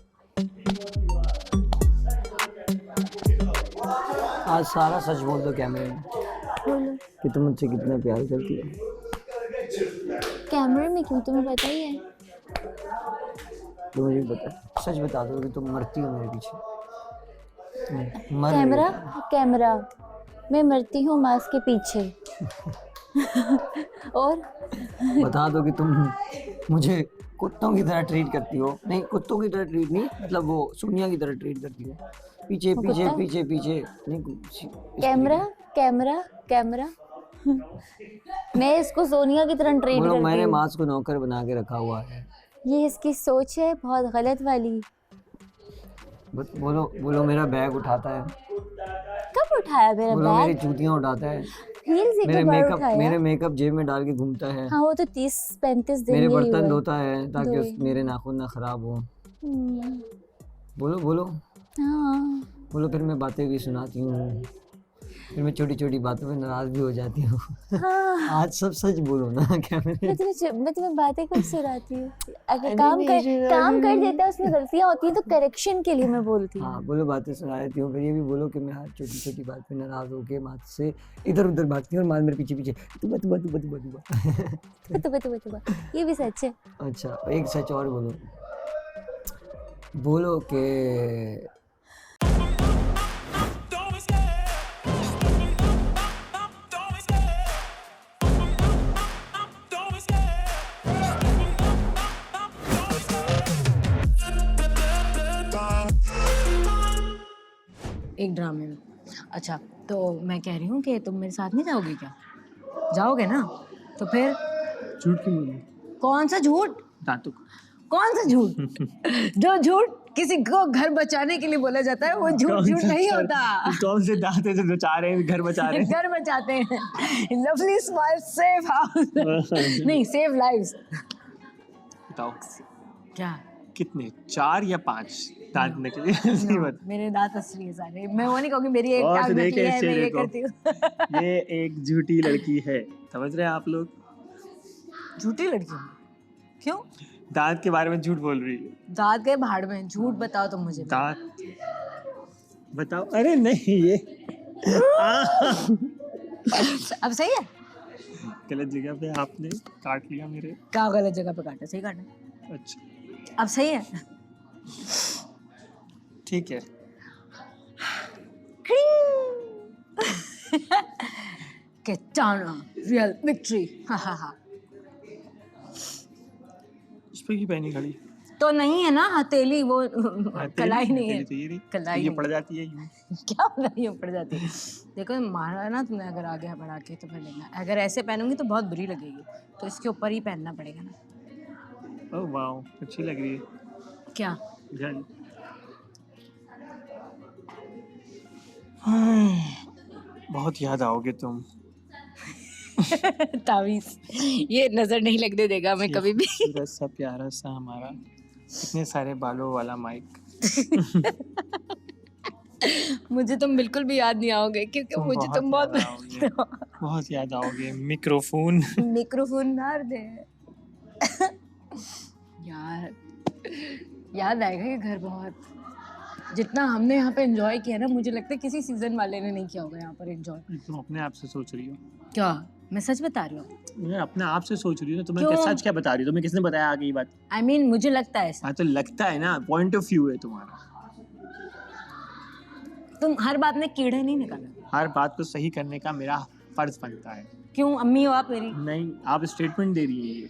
आज सारा सच बोल दो कैमरे में बोलो। कि तुम मुझसे कितना प्यार करती हो। कैमरे में क्यों, तुम्हें पता ही है। तो मुझे पता, सच बता दो कि तुम मरती हो मेरे पीछे। मर रही कैमरा, हो। कैमरा, मैं मरती हूँ मास्क के पीछे। और बता दो कि तुम मुझे कुत्तों की तरह ट्रीट करती हो। नहीं, कुत्तों की तरह ट्रीट नहीं, मतलब वो सोनिया की तरह ट्रीट करती हो। पीछे वो पीछे कुत्ता? पीछे पीछे नहीं कैमरा, कैमरा, कैमरा। मैं इसको सोनिया की तरह ट्रीट बोलो, करती मैंने हूँ। मास्क को नौकर बना के रखा हुआ है। ये इसकी सोच है बहुत गलत वाली। बोलो बोलो, मेरा बैग उठाता है। कब उठाया मेरा बोलो, मेरी बैग? जूतियाँ उठाता है। हील्स एक मेरे बार मेकअप उठाया। मेरे मेकअप जेब में डाल के घूमता है। हाँ वो तो 30-35 दिन मेरे यही हुआ बर्तन है। धोता है ताकि धोए। मेरे नाखून ना खराब हो। हम्म, बोलो बोलो हाँ। बोलो, फिर मैं बातें भी सुनाती हूँ, फिर मैं छोटी छोटी बातों में नाराज भी हो जाती हूँ। हाँ। आज सब सच बोलो ना कैमरे। मैं तुम्हें बातें कब सुनाती हूँ? अगर अरे काम नहीं, काम कर देता है, उसमें गलतियाँ होती हैं तो करेक्शन के लिए मैं बोलती हूँ। हाँ बोलो, बातें सुना देती हूँ। फिर ये भी बोलो कि मैं हर छोटी छोटी बात पे नाराज होके माँ से इधर उधर भागती हूँ और माँ मेरे पीछे पीछे तुबा तुबा तुबा तुबा तुबा। तुबा ये भी सच है। अच्छा, एक सच और बोलो। बोलो कि एक ड्रामे में। अच्छा, तो मैं कह रही हूँ कि तुम मेरे साथ नहीं जाओगे क्या? जाओगे ना? तो फिर झूठ क्यों बोलूं? कौन सा झूठ? दांतों कौन सा झूठ? जो झूठ किसी को घर बचाने के लिए बोला जाता है वो झूठ झूठ नहीं होता। कौन से दांत है जो बचा रहे हैं, घर बचा रहे हैं? घर बचाते हैं। Lovely smile save house. नहीं, सेव लाइव्स। बताओ क्या? कितने, 4 या 5 दांत निकले? सही बता। मेरे दांत असली है सारे। मैं वो नहीं कहूँगी मेरी एक और टांग तो देखे नकली है, इस मैं ये चेहरे को। करती हूँ। ये एक झूठी लड़की है, समझ रहे हैं आप लोग? झूठी लड़की हूँ। क्यों? दांत के बारे में झूठ बोल रही है। दांत गए भाड़ में, झूठ बताओ तुम मुझे। दांत बताओ। अरे नहीं, ये अब सही है? गलत जगह पे आपने काट लिया मेरे। क्या गलत जगह पे काटा? सही काटा? अच्छा अब सही है? ठीक है। Katana, real victory. हा हा हा। इस पे की पहनी घड़ी तो नहीं है ना हथेली, वो कलाई नहीं है। हथेली तो ये रही। कलाई ये नहीं। पड़ जाती है यूं। क्या पता यूं पड़ जाती है। देखो मारा ना तुमने, अगर आगे बढ़ा के तो फिर लेना। अगर ऐसे पहनूंगी तो बहुत बुरी लगेगी, तो इसके ऊपर ही पहनना पड़ेगा ना। ओह वाओ, अच्छी लग रही है क्या? घड़ी। बहुत याद आओगे तुम। तावीज़ ये नजर नहीं लगने देगा मैं कभी भी। खूबसूरत सा प्यारा सा हमारा, इतने सारे बालों वाला माइक। मुझे तुम बिल्कुल भी याद नहीं आओगे क्योंकि मुझे तुम याद आओगे, बहुत याद आओगे। मिक्रोफोन मिक्रोफोन मार दे। यार याद आएगा ये घर बहुत। जितना हमने यहाँ पे एंजॉय किया ना, मुझे लगता है किसी सीजन वाले ने नहीं किया होगा यहाँ पर एंजॉय। तुम अपने आप से सोच रही हो? क्या? मैं सच बता रही हूँ। मैं अपने आप से सोच रही हूँ, तुम्हें क्यों? सच क्या बता रही हो? तुम्हें किसने बताया आगे ये बात? I mean, मुझे लगता है ऐसा। हाँ तो लगता है ना, पॉइंट ऑफ व्यू है तुम्हारा। तुम हर बात में कीड़े नहीं निकालो। हर बात को सही करने का मेरा फर्ज बनता है। क्यों, अम्मी हो आप मेरी? नहीं, आप स्टेटमेंट दे रही है ये।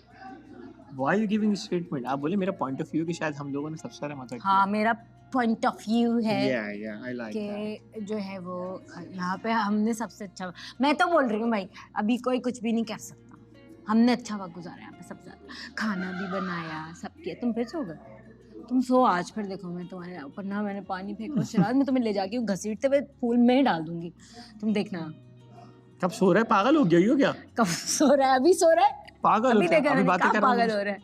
Why are you giving statement? आप बोले मेरा पॉइंट ऑफ व्यू कि शायद हम लोगों ने सबसे सारा मजा किया। हाँ, मेरा पॉइंट ऑफ व्यू है I like that. कि जो है वो यहाँ पे हमने सबसे अच्छा, मैं तो बोल रही हूँ भाई, अभी कोई कुछ भी नहीं कर सकता, हमने अच्छा वक्त गुजारा यहाँ पे सबसे ज्यादा, खाना भी बनाया, सब किया। तुम फिर सो गए? तुम सो आज, फिर देखो मैं तुम्हारे ऊपर ना मैंने पानी फेंका, शराब मैं तुम्हें ले जाके घसीटते हुए पूल में ही डाल दूंगी, तुम देखना। कब सो रहा है? पागल हो गया क्या? कब सो रहा है? अभी सो रहा है? पागल अभी हो क्या? देखा अभी मैंने, बातें कहाँ कर रहा पागल हूँ। हो रहा है?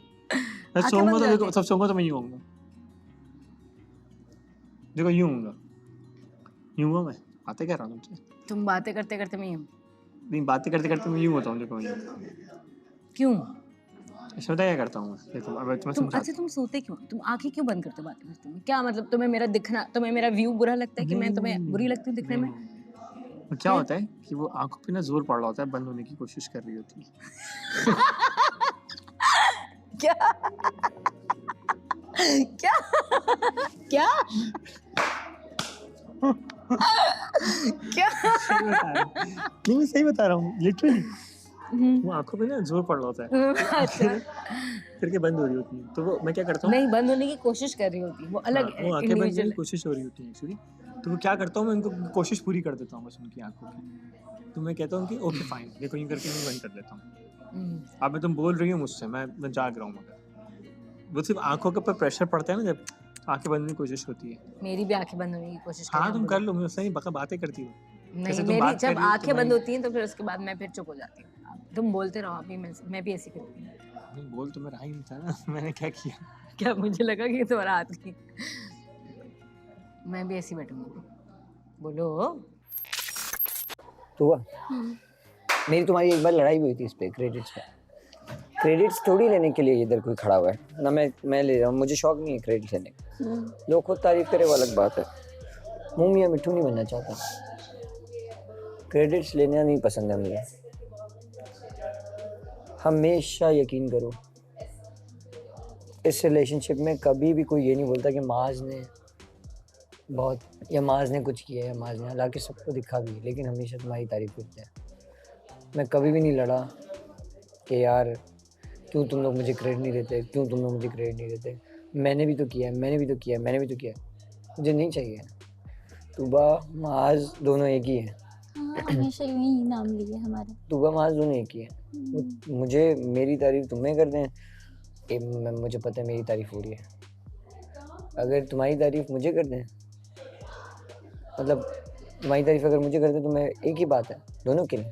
मैं आंखें सोऊंगा बंद तो देखो, करके। सब सोऊंगा तो मैं यूं होऊंगा। देखो यूं होऊंगा, यूं हुआ मैं बातें कर रहा हूँ तुमसे। तुम बातें करते करते मैं यूं? नहीं, बातें करते करते मैं यूं होता हूँ। देखो यूं। क्यों? ऐसा पता क्या करता हूँ मैं? देखो अब तुम्हें तुम समझाता अच्छा, तुम सोते क्यों? तुम आंखें क्यों बंद करते हो बातें करते हो? क्या मतलब, तुम्हें मेरा दिखना, तुम्हें मेरा व्यू बुरा लगता है कि मैं तुम्हें बुरी लगती हूँ दिखने में? तो क्या होता है कि वो आंखों पे ना जोर पड़ रहा होता है, बंद होने की कोशिश कर रही होती है। क्या क्या क्या क्या? नहीं, मैं सही बता रहा हूँ, लिटरली वो आंखों पे ना जोर पड़ रहा होता है, अच्छा, फिर के बंद हो रही होती है। तो वो मैं क्या करता हूँ, नहीं, बंद होने की कोशिश कर रही होती है, वो अलग वो आंखें बंद करने इंडिविजुअल की कोशिश हो रही होती है एक्चुअली। तो वो क्या करता हूँ, मैं उनको कोशिश पूरी कर देता हूँ बस उनकी आंखों की। तो मैं कहता हूँ कि ओके फाइन, देखो यूँ करके मैं बंद कर देता हूँ। अब मैं तुम बोल रही हो मुझसे, मैं जाग रहा हूँ, मगर वो सिर्फ आंखों के ऊपर प्रेशर पड़ता है ना, जब आंखें बंद करने की कोशिश होती है। मेरी भी आंखें बंद होने की कोशिश हाँ, कर तुम कर लो, मैं उससे नहीं बका बातें करती हूँ। नहीं, मेरी जब आंखें बंद होती हैं तो फिर उसके बाद मैं फिर चुप हो जाती हूँ। तुम बोलते रहो, अभी मैं भी ऐसी करती हूँ। नहीं, बोल तो मैं रहा ही नहीं था ना, मैंने क्या किया? क्या मुझे लगा कि तुम्हारा हाथ नहीं? मैं भी ऐसी बैठूंगी। बोलो। तो हुआ मेरी तुम्हारी एक बार लड़ाई हुई थी इस पे, क्रेडिट्स पे। क्रेडिट्स थोड़ी लेने के लिए इधर कोई खड़ा हुआ है ना, मैं ले रहा हूँ, मुझे शौक नहीं है क्रेडिट लेने का। लोग खुद तारीफ करे वो अलग बात है, मुंह मियां मिट्ठू नहीं बनना चाहता। क्रेडिट्स लेना नहीं पसंद है मुझे। हमेशा यकीन करो, इस रिलेशनशिप में कभी भी कोई ये नहीं बोलता कि माज ने बहुत, या माज ने कुछ किया, या माज ने, हालांकि सबको दिखा भी, लेकिन हमेशा तुम्हारी तारीफ करते हैं। मैं कभी भी नहीं लड़ा कि यार क्यों तुम लोग मुझे क्रेडिट नहीं देते, क्यों तुम लोग मुझे क्रेडिट नहीं देते, मैंने भी तो किया है, मैंने भी तो किया है, मैंने भी तो किया है। मुझे नहीं चाहिए। तुबा माज दोनों एक ही हैं। हमेशा यूं ही नाम लिए हमारे। तुबा माज दोनों एक ही हैं। मुझे मेरी तारीफ तुम्हें कर दें कि मुझे पता है मेरी तारीफ हो रही है, अगर तुम्हारी तारीफ मुझे कर दें, मतलब तुम्हारी तारीफ अगर मुझे कर दें तो मैं, एक ही बात है दोनों के लिए,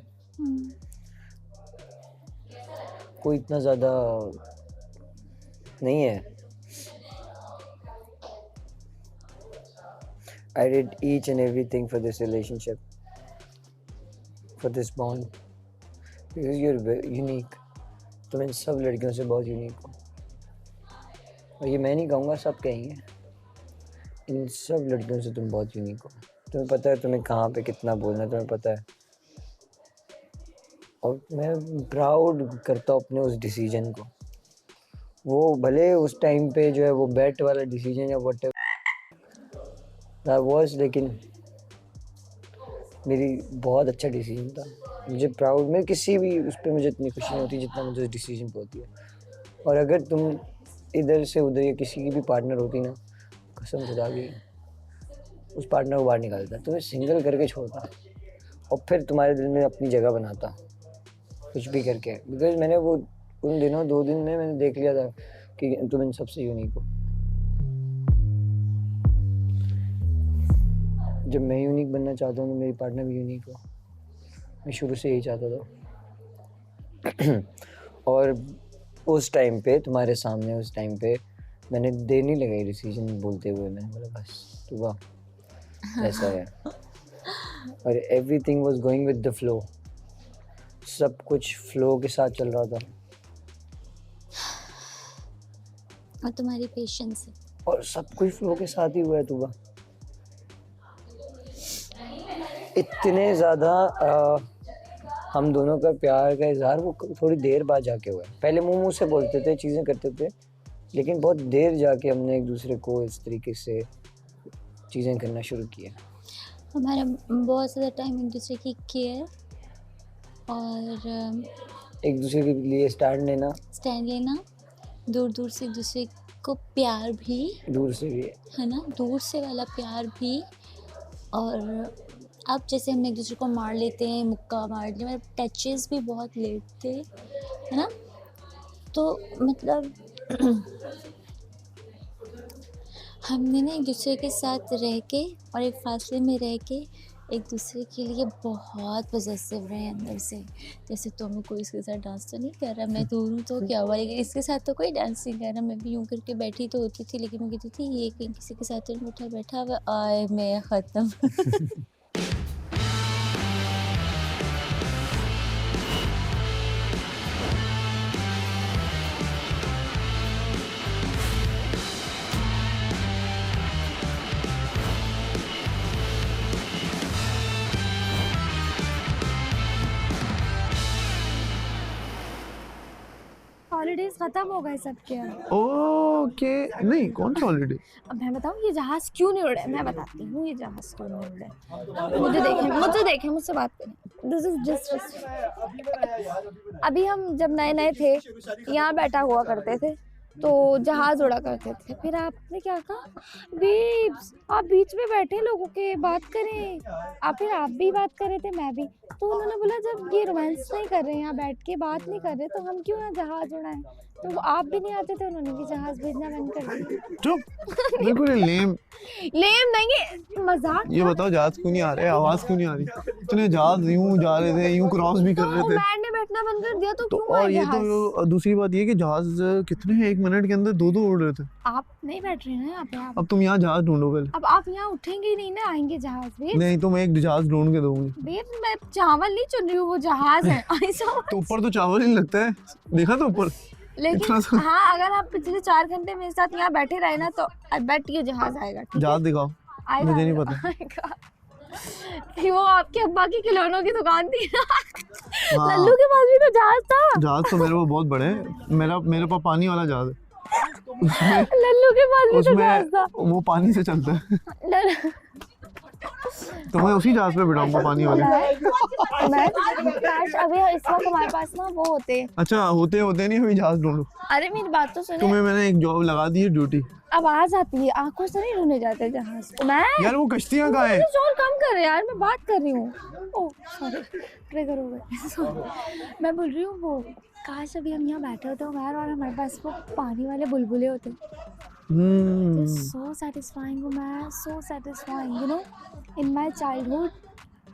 कोई इतना ज़्यादा नहीं है। I did each and everything for this relationship, for this bond, because you're unique. तुम इन सब लड़कियों से बहुत यूनिक हो, और ये मैं नहीं कहूँगा, सब कहेंगे, इन सब लड़कियों से तुम बहुत यूनिक हो। तुम्हें पता है तुम्हें कहाँ पे कितना बोलना है, तुम्हें पता है, और मैं प्राउड करता हूँ अपने उस डिसीजन को। वो भले उस टाइम पे जो है वो बेट वाला डिसीजन या व्हाटएवर दैट वाज, लेकिन मेरी बहुत अच्छा डिसीजन था। मुझे प्राउड, मैं किसी भी उस पर मुझे इतनी खुशी नहीं होती जितना मुझे उस डिसीजन पे होती है। और अगर तुम इधर से उधर या किसी की भी पार्टनर होती ना, कसम खुदा की उस पार्टनर को बाहर निकालता, तुम्हें सिंगल करके छोड़ता, और फिर तुम्हारे दिल में अपनी जगह बनाता कुछ भी करके। बिकॉज मैंने वो उन दिनों 2 दिन में मैंने देख लिया था कि तुम इन सबसे यूनिक हो। जब मैं यूनिक बनना चाहता हूँ तो मेरी पार्टनर भी यूनिक हो, मैं शुरू से यही चाहता था। और उस टाइम पे तुम्हारे सामने, उस टाइम पे मैंने देर नहीं लगाई डिसीजन बोलते हुए, मैंने बोला बस तू वाह ऐसा है। और everything was going with the flow, सब कुछ फ्लो के साथ चल रहा था। और तुम्हारी पेशेंस है, और सब कुछ फ्लो के साथ ही हुआ है तुबा। इतने ज़्यादा हम दोनों का प्यार का इजहार वो थोड़ी देर बाद जाके हुआ है। पहले मुंह से बोलते थे, चीज़ें करते थे, लेकिन बहुत देर जाके हमने एक दूसरे को इस तरीके से चीज़ें करना शुरू किया। हमारा बहुत ज़्यादा टाइम एक दूसरे की केयर और एक दूसरे के लिए स्टैंड लेना, स्टैंड लेना, दूर दूर से एक दूसरे को प्यार भी, दूर से भी है ना, दूर से वाला प्यार भी। और अब जैसे हम एक दूसरे को मार लेते हैं, मुक्का मार लेते हैं, टचेस भी बहुत लेट थे, है ना। तो मतलब हमने ना एक दूसरे के साथ रह के और एक फासले में रह के एक दूसरे के लिए बहुत पॉसेसिव रहे अंदर से। जैसे तुम कोई इसके साथ डांस तो नहीं कर रहा, मैं दूर हूँ तो क्या हुआ, लेकिन इसके साथ तो कोई डांस नहीं कर रहा। मैं भी यूँ करके बैठी तो होती थी, लेकिन वो कहती थी ये किसी के साथ तो नहीं बैठा हुआ, आए मैं ख़त्म। हॉलीडेज खत्म हो गए सबके अब। ओके, नहीं कौन सा हॉलीडे? अब मैं बताऊँ ये जहाज़ क्यों नहीं उड़े, मैं बताती हूँ ये जहाज़ क्यों नहीं उड़े। मुझे देखें मुझसे बात करें। दिस इज जस्ट अभी हम जब नए नए थे यहाँ बैठा हुआ करते थे तो जहाज़ उड़ा करते थे। फिर आपने क्या कहा, बेब्स आप बीच में बैठे लोगों के बात करें। फिर आप भी बात कर रहे थे, मैं भी। तो उन्होंने बोला जब ये रोमांस नहीं कर रहे, यहाँ बैठ के बात नहीं कर रहे, तो हम क्यों ना जहाज़ उड़ाएं। तो आप भी नहीं आते थे, उन्होंने भी जहाज़ भेजना बंद कर दिया। चुप, बिल्कुल लेम नहीं है मजाक। ये बताओ जहाज क्यों नहीं आ रहे, आवाज क्यों नहीं आ रही? इतने जहाज यूं जा रहे थे, यूं क्रॉस भी कर रहे थे। मैंने बैठना बंद कर दिया तो क्यों और आए ये जहाज़? तो दूसरी बात ये कि जहाज कितने हैं, 1 मिनट के अंदर 2 उड़ रहे थे। आप नहीं बैठ रहे हैं यहाँ पे। आप अब तुम यहाँ जहाज ढूंढो पहले। अब आप यहाँ उठेंगे ही नहीं ना, आएंगे जहाज भी। नहीं तो मैं एक जहाज ढूंढ के दूंगी। बेब मैं चावल नहीं चुन रही हूँ, वो जहाज है। ऐसा तो ऊपर तो चावल ही लगता है, देखा तो ऊपर। लेकिन हाँ अगर आप पिछले 4 घंटे मेरे साथ यहाँ बैठे रहे ना तो आई बेट ये जहाज आएगा। ठीक है? जहाज दिखाओ, आएगा, मुझे नहीं पता। आएगा। कि वो आपके अब्बा की खिलौनों की दुकान थी ना। हाँ। लल्लू के पास भी तो जहाज था। जहाज तो मेरे को बहुत बड़े है, मेरे पास पानी वाला जहाज है। लल्लू के पास भी तो जहाज था। वो पानी से चलता है। तो मैं उसी जहाज पे बिठाऊंगा, पानी वाले। काश अभी इस वक्त हमारे पास ना वो होते। अच्छा होते नहीं, अभी जहाज ढूंढो। अरे मेरी बात तो सुनो। तुम्हें मैंने एक जॉब लगा दी है, ड्यूटी। आवाज आती है, आंखों से नहीं ढूंढे जाते जहाज। मैं यार वो कश्तियां कहाँ है? शोर कम कर यार, मैं बात कर रही हूँ। ओह सॉरी, ट्रिगर हो गए। मैं बोल रही हूँ वो काश अभी हम यहाँ बैठे होते यार और हमारे पास वो पानी वाले बुलबुले होते। so satisfying, man, so satisfying, you know, in my childhood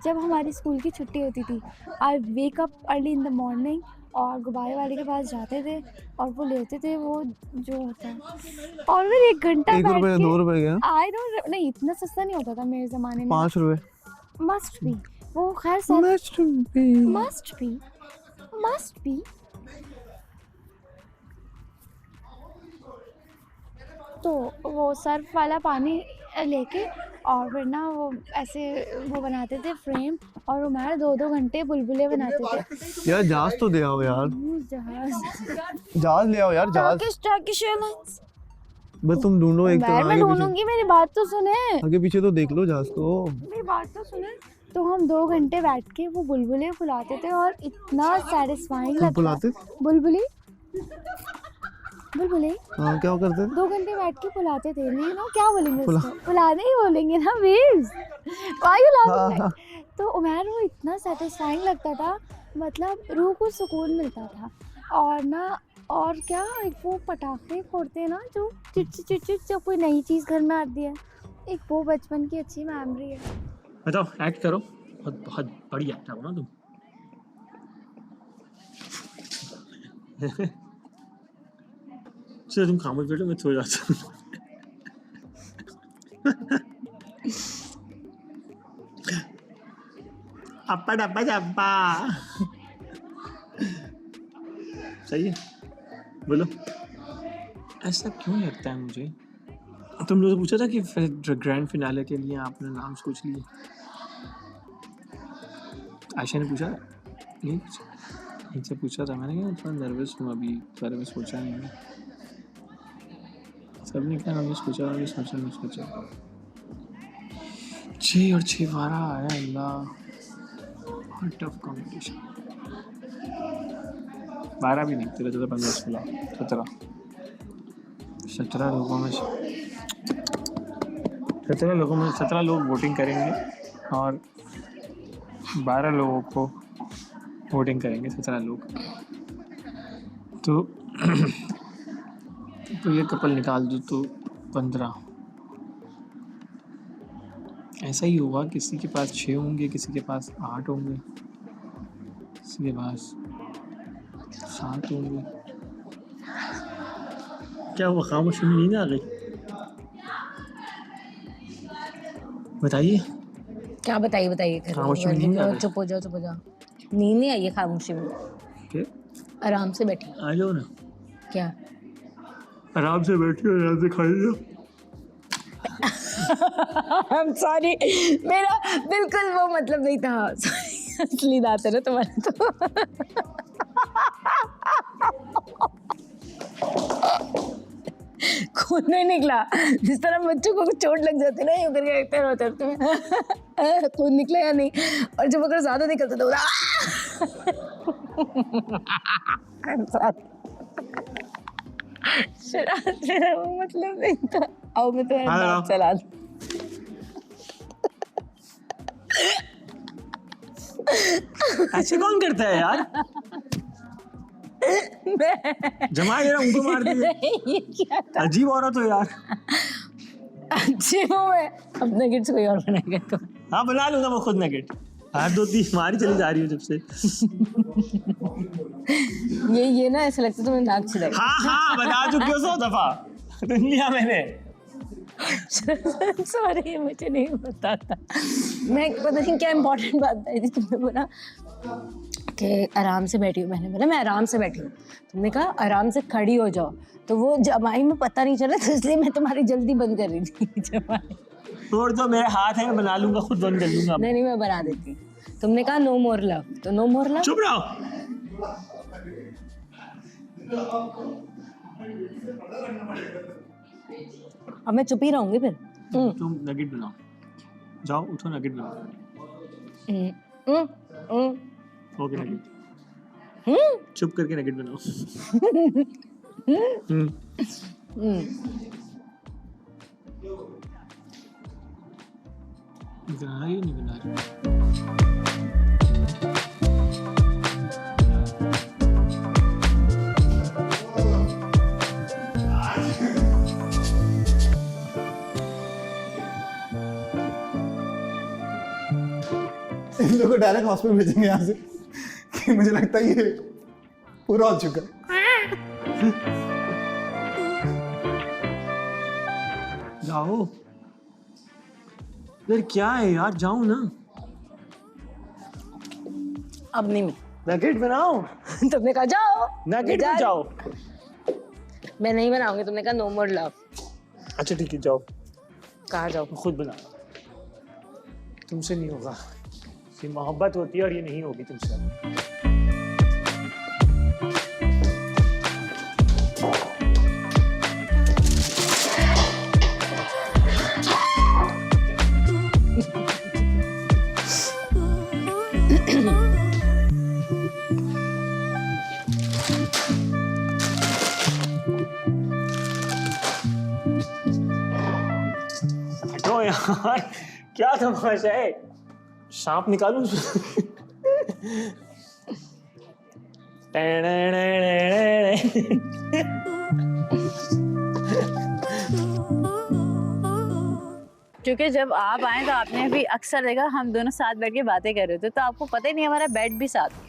जब हमारी स्कूल की छुट्टी होती थी, I wake up early in the morning और गुब्बारे वाले के पास जाते थे और वो लेते थे वो जो होता है और फिर 1 घंटा 1 रुपए 2 रुपए क्या? आई डोंट नहीं, इतना सस्ता नहीं होता था मेरे ज़माने में। 5 रुपए मस्ट बी वो, खैर मस्ट बी तो वो सर्फ वाला पानी लेके और फिर ना वो ऐसे वो बनाते थे फ्रेम और उमर 2-2 घंटे बुलबुले बनाते थे। यार जहाज तो ले आओ यार, जहाज ले आओ यार, जहाज। टर्किश एयरलाइंस बस तुम ढूंढो एक तो मैं ढूंढूंगी, मेरी बात तो सुने। आगे पीछे तो देख लो जहाज को। मेरी बात तो सुने। तो हम 2 घंटे बैठ के वो बुलबुले फुलाते थे और इतना सैटिस्फाइंग लगता था। बुलबुले हाँ क्या करते थे? 2 घंटे बैठ के फुलाते थे। नहीं ना क्या बोलेंगे उसको? फुलाने ही बोलेंगे ना वेव्स। Why you laughing? तो उमर वो इतना सैटिस्फाइंग लगता था, मतलब रूह को सुकून मिलता था। और ना और क्या, एक वो पटाखे फोड़ते हैं ना जो चिट जब कोई नई चीज़ घर में आती है, एक वो बचपन की अच्छी मेमोरी है। बताओ, एक्ट करो, बहुत बढ़िया एक्टर हो ना तुम। चलो तुम खामोश बैठो, मैं सो जाता हूँ। अप्पा डब्बा डब्बा सही है। बोलो, ऐसा क्यों लगता है मुझे? तुम लोग पूछा था कि ग्रैंड फिनाले के लिए आपने नाम सोच लिए? आयशा ने पूछा? नहीं पूछा, इनसे पूछा था मैंने। क्या थोड़ा नर्वस हूँ अभी, बारे में सोचा नहीं है। सबने क्या हमने सोचा 6 और 6 12 आया अल्लाह, बहुत टफ कॉम्पिटिशन। 12 भी नहीं, 13 14 15 16 17 लोगों में 17 लोग वोटिंग करेंगे और 12 लोगों को वोटिंग करेंगे, 17 लोग। तो ये कपल निकाल दो तो 15। ऐसा ही होगा, किसी के पास 6 होंगे, किसी के पास 8 होंगे, किसी के पास 7 होंगे। क्या वो खामोशी में नींद आ गई? बताइए। क्या बताइए खामोशी में नींद आ गई? चुप हो जाओ नींद नहीं आई है खामोशी में। क्या? आराम से बैठिए। आ जाओ ना। क्या? आराम से बैठिए, आराम से खाइए। I'm sorry, मेरा बिल्कुल वो मतलब नहीं था। असली दांत है ना तुम्हारे तो। खून नहीं निकला, जिस तरह बच्चों को चोट लग जाती है ना, यूं करके एक्टर होते हैं तुम्हें। खून निकला या नहीं, और जब अगर ज्यादा निकलता तो मेरा वो मतलब नहीं था। आओ मैं तुम्हें दांत चला दूं। ऐसे कौन करता है यार? जमा दे रहा, उनको मार दे। ये क्या था? अजीब औरत हो यार। अजीब हूँ मैं। अब नगेट्स कोई और बनाएगा तो। हाँ बना लूंगा मैं खुद नगेट। हाथ 2-3 मारी चली जा रही हो जब से। ये ना ऐसा लगता है तुम्हें नाक छिड़क। हाँ बता चुके हो 100 दफा, सुन लिया मैंने। सॉरी, मुझे नहीं पता था। मैं पता नहीं क्या इम्पोर्टेंट बात बताई थी, तुमने बोला कि आराम से बैठी हूँ। मैंने बोला मैं आराम से बैठी हूँ, तुमने कहा आराम से खड़ी हो जाओ। तो वो जमाई में पता नहीं चला, तो इसलिए मैं तुम्हारी जल्दी बंद कर रही थी। जमाई छोड़ दो, मेरे हाथ है, मैं बना लूंगा, खुद बंद कर लूंगा। नहीं मैं बना देती। तुमने कहा नो मोर लव, तो नो मोर लव। चुप रहो। अब मैं चुप ही रहूंगी फिर। तुम नगेट बनाओ, जाओ उठो नगेट बनाओ। ओके नगेट, चुप करके नगेट बनाओ। बना रही हो नहीं बना रही? इन लोगों को डायरेक्ट हॉस्पिटल भेजेंगे यहाँ से, कि मुझे लगता है ये पूरा हो चुका है। जाओ यार, क्या है यार, जाओ ना। अब नहीं नगेट बनाओ। तुमने कहा जाओ, नगेट में जाओ। मैं नहीं बनाऊंगी, तुमने कहा नो मोर लव। अच्छा ठीक है, जाओ। कहाँ जाओ? खुद बनाओ, तुमसे नहीं होगा। ये मोहब्बत होती है और ये नहीं होगी तुमसे। हटो यार, क्या तमाशा है? सांप निकालूं? क्योंकि जब आप आए तो आपने भी अक्सर देखा हम दोनों साथ बैठ के बातें कर रहे थे, तो आपको पता ही नहीं हमारा बेड भी साथ है।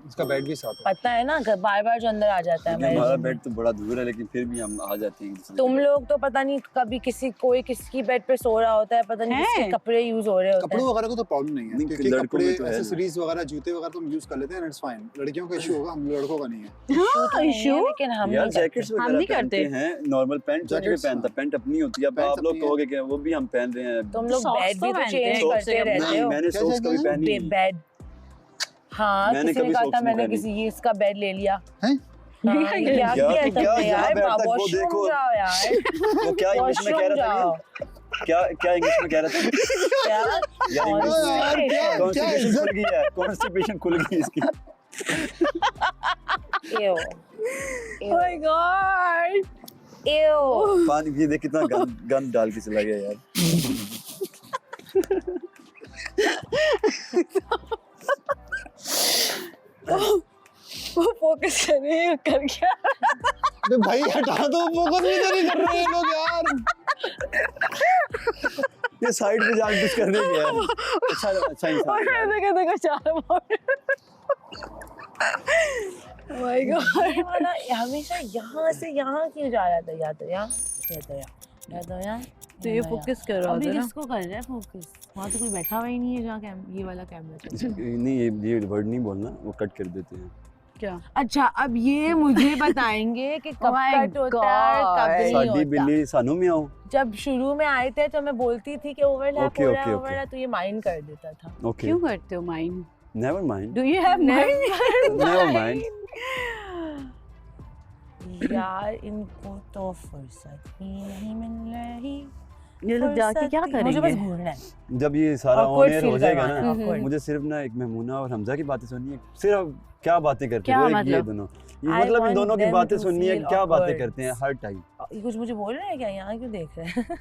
उसका बेड भी साथ है। पता है ना, बार जो अंदर आ जाता है। हमारा बेड तो बड़ा दूर है, लेकिन फिर भी हम आ जाते हैं। तुम लोग तो पता नहीं कभी कोई किसकी बेड पे सो रहा होता है, पता नहीं किसके कपड़े यूज हो रहे होते हैं। कपड़ों वगैरह को तो प्रॉब्लम नहीं है, क्योंकि कपड़े, तो एक्सेसरीज वगैरह, जूते वगैरह तो हम यूज कर लेते हैं, इट्स फाइन। लड़कियों का इशू होगा, हम लड़कों का नहीं है। इशू लेकिन हम यार जैकेट्स वगैरह पहनते हैं, नॉर्मल पैंट जो भी पहनता, पैंट अपनी होती है। अब आप लोग कहोगे कि वो भी हम पहन रहे हैं। तुम लोग बेड भी तो चेंज करते रहते हो। मैंने सॉक्स कभी पहनी नहीं। बेड, हाँ किसी ने कहा था मैंने किसी ये इसका बेड ले लिया है। क्या वॉशरूम जाओ यार, वो क्या इंग्लिश में कह रहा था? क्या क्या इंग्लिश में कह रहा था यार? इंग्लिश में कॉन्स्टिपेशन खुल गई है, कॉन्स्टिपेशन खुल गई इसकी। Ew. Oh my god. Ew. पानी ये देख कितना गंद डाल के चला गया यार। वो फोकस कर रहे हैं, कर क्या? अरे भाई हटा दो, फोकस भी तो नहीं कर रहे हैं लोग यार। ये साइड पे जाके कुछ करने गया है। अच्छा इंसान। देखो चार माय गॉड, वाला हमेशा यहाँ से यहाँ क्यों जा रहा था? या तो यहाँ, या तो यहाँ, या तो यहाँ। तो ये फोकस कर रहा अभी था ना। किसको कर रहा है फोकस? वहाँ तो कोई बैठा हुआ ही नहीं है जहाँ ये वाला कैमरा चल रहा है। नहीं ये वर्ड नहीं बोलना, वो कट कर देते हैं। क्या? अच्छा अब ये मुझे बताएंगे कि कब कट होता है कब नहीं साडी होता। बिल्ली सानू में आओ। जब शुरू में आए थे तो मैं बोलती थी कि ओवरलैप Okay, हो रहा है okay, ओवरलैप, तो ये माइंड कर देता था। ओके क्यों करते हो mind? Never mind, do you have mind? Never mind. यार इनको तो फुर्सत ही नहीं मिल रही। ये लोग जाके क्या फुर्सत ही- मुझे बस करेंगे? घूरना है। जब ये सारा Awkward ऑन एयर हो feel जाएगा करवाना ना, है, awkward। मुझे सिर्फ ना एक मेमूना और हमजा की बातें सुननी है। सिर्फ क्या बातें करते क्या हो ये मतलब? दोनों, ये I मतलब इन want दोनों की them बातें to सुननी है, feel क्या बातें awkward। करते हैं हर टाइम। ये कुछ मुझे बोल रहे हैं क्या? यहाँ क्यों देख रहे हैं?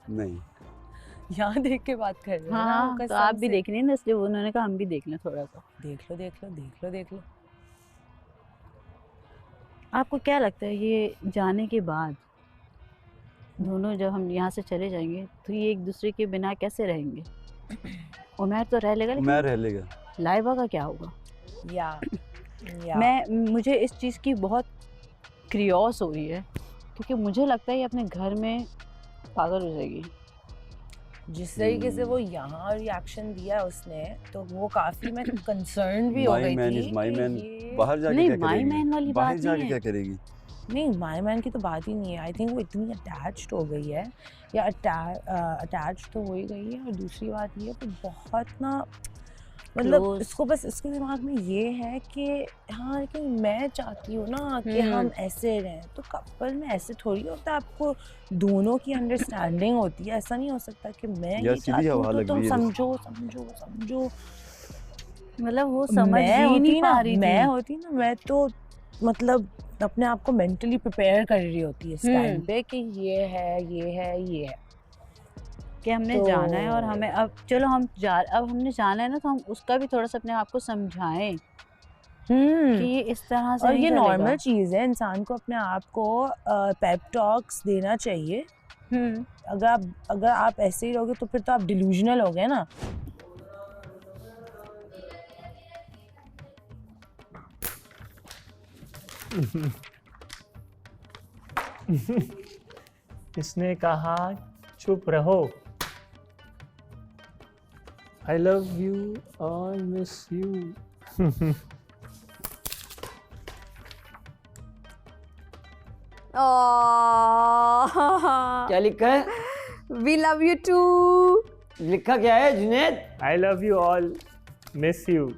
नहीं यहाँ देख के बात कर रहे हैं ना, हाँ, कसम तो आप भी से। देख रहे हैं ना, इसलिए उन्होंने कहा हम भी देख लें थोड़ा सा। देख लो देख लो देख लो देख लो। आपको क्या लगता है ये जाने के बाद दोनों जब हम यहाँ से चले जाएंगे तो ये एक दूसरे के बिना कैसे रहेंगे? उमर तो रह लेगा, मैं लेकिन रह लेगा। लाइबा का क्या होगा? या मुझे इस चीज़ की बहुत क्रियोस हो रही है, क्योंकि मुझे लगता है ये अपने घर में पागल हो जाएगी। जिस तरीके से वो यहाँ रिएक्शन दिया उसने, तो वो काफी मैं कंसर्न भी हो माय गई मैन थी इज माय कि मैन। ये- बाहर जाके नहीं, क्या my करेगी? man वाली बाहर बात जाके नहीं क्या है। करेगी? नहीं माय मैन की तो बात ही नहीं है। आई थिंक वो इतनी अटैच्ड हो गई है, या अटैच तो हो ही गई है। और दूसरी बात ये वो बहुत ना, मतलब Close. इसको बस इसके दिमाग में ये है कि हाँ लेकिन मैं चाहती हूँ ना कि हम ऐसे रहें। तो कपल में ऐसे थोड़ी होता है, आपको दोनों की अंडरस्टैंडिंग होती है। ऐसा नहीं हो सकता कि मैं यार ये सीधी चाहती हूँ हवा तो लग तुम रही है समझो समझो समझो। मतलब वो समझ मैं ही होती नहीं ना, पा रही मैं थी। होती ना, मैं तो मतलब अपने आप को मेंटली प्रिपेयर कर रही होती है इस टाइम पे कि ये है ये है ये है कि हमने तो- जाना है और हमें अब चलो अब हमने जाना है ना, तो हम उसका भी थोड़ा सा अपने आप को समझाएं कि ये इस तरह से और नहीं ये चलेगा। नॉर्मल चीज़ है, इंसान को अपने आप को पेप टॉक्स देना चाहिए। अगर आप ऐसे ही रहोगे तो फिर तो आप डिल्यूजनल हो गए ना। इसने कहा चुप रहो। आई लव यू और मिस यू। क्या लिखा है? We love you too. लिखा क्या है Junaid? I love you all miss you.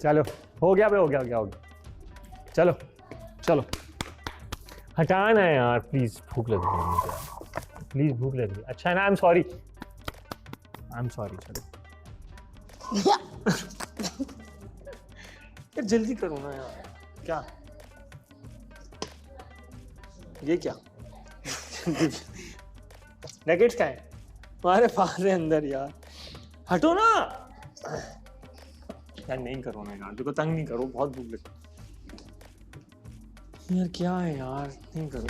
चलो हो गया बे, हो गया। चलो चलो हटाना है यार, प्लीज भूख लग रही है मुझे, प्लीज भूख लग रही है। अच्छा है ना, आई एम सॉरी चलो। यार जल्दी करो ना यार। क्या ये क्या नगेट्स क्या है तुम्हारे पास है अंदर यार? हटो ना यार, नहीं करो ना यार, देखो तंग नहीं करो, बहुत भूख लगी यार। क्या है यार, नहीं करो।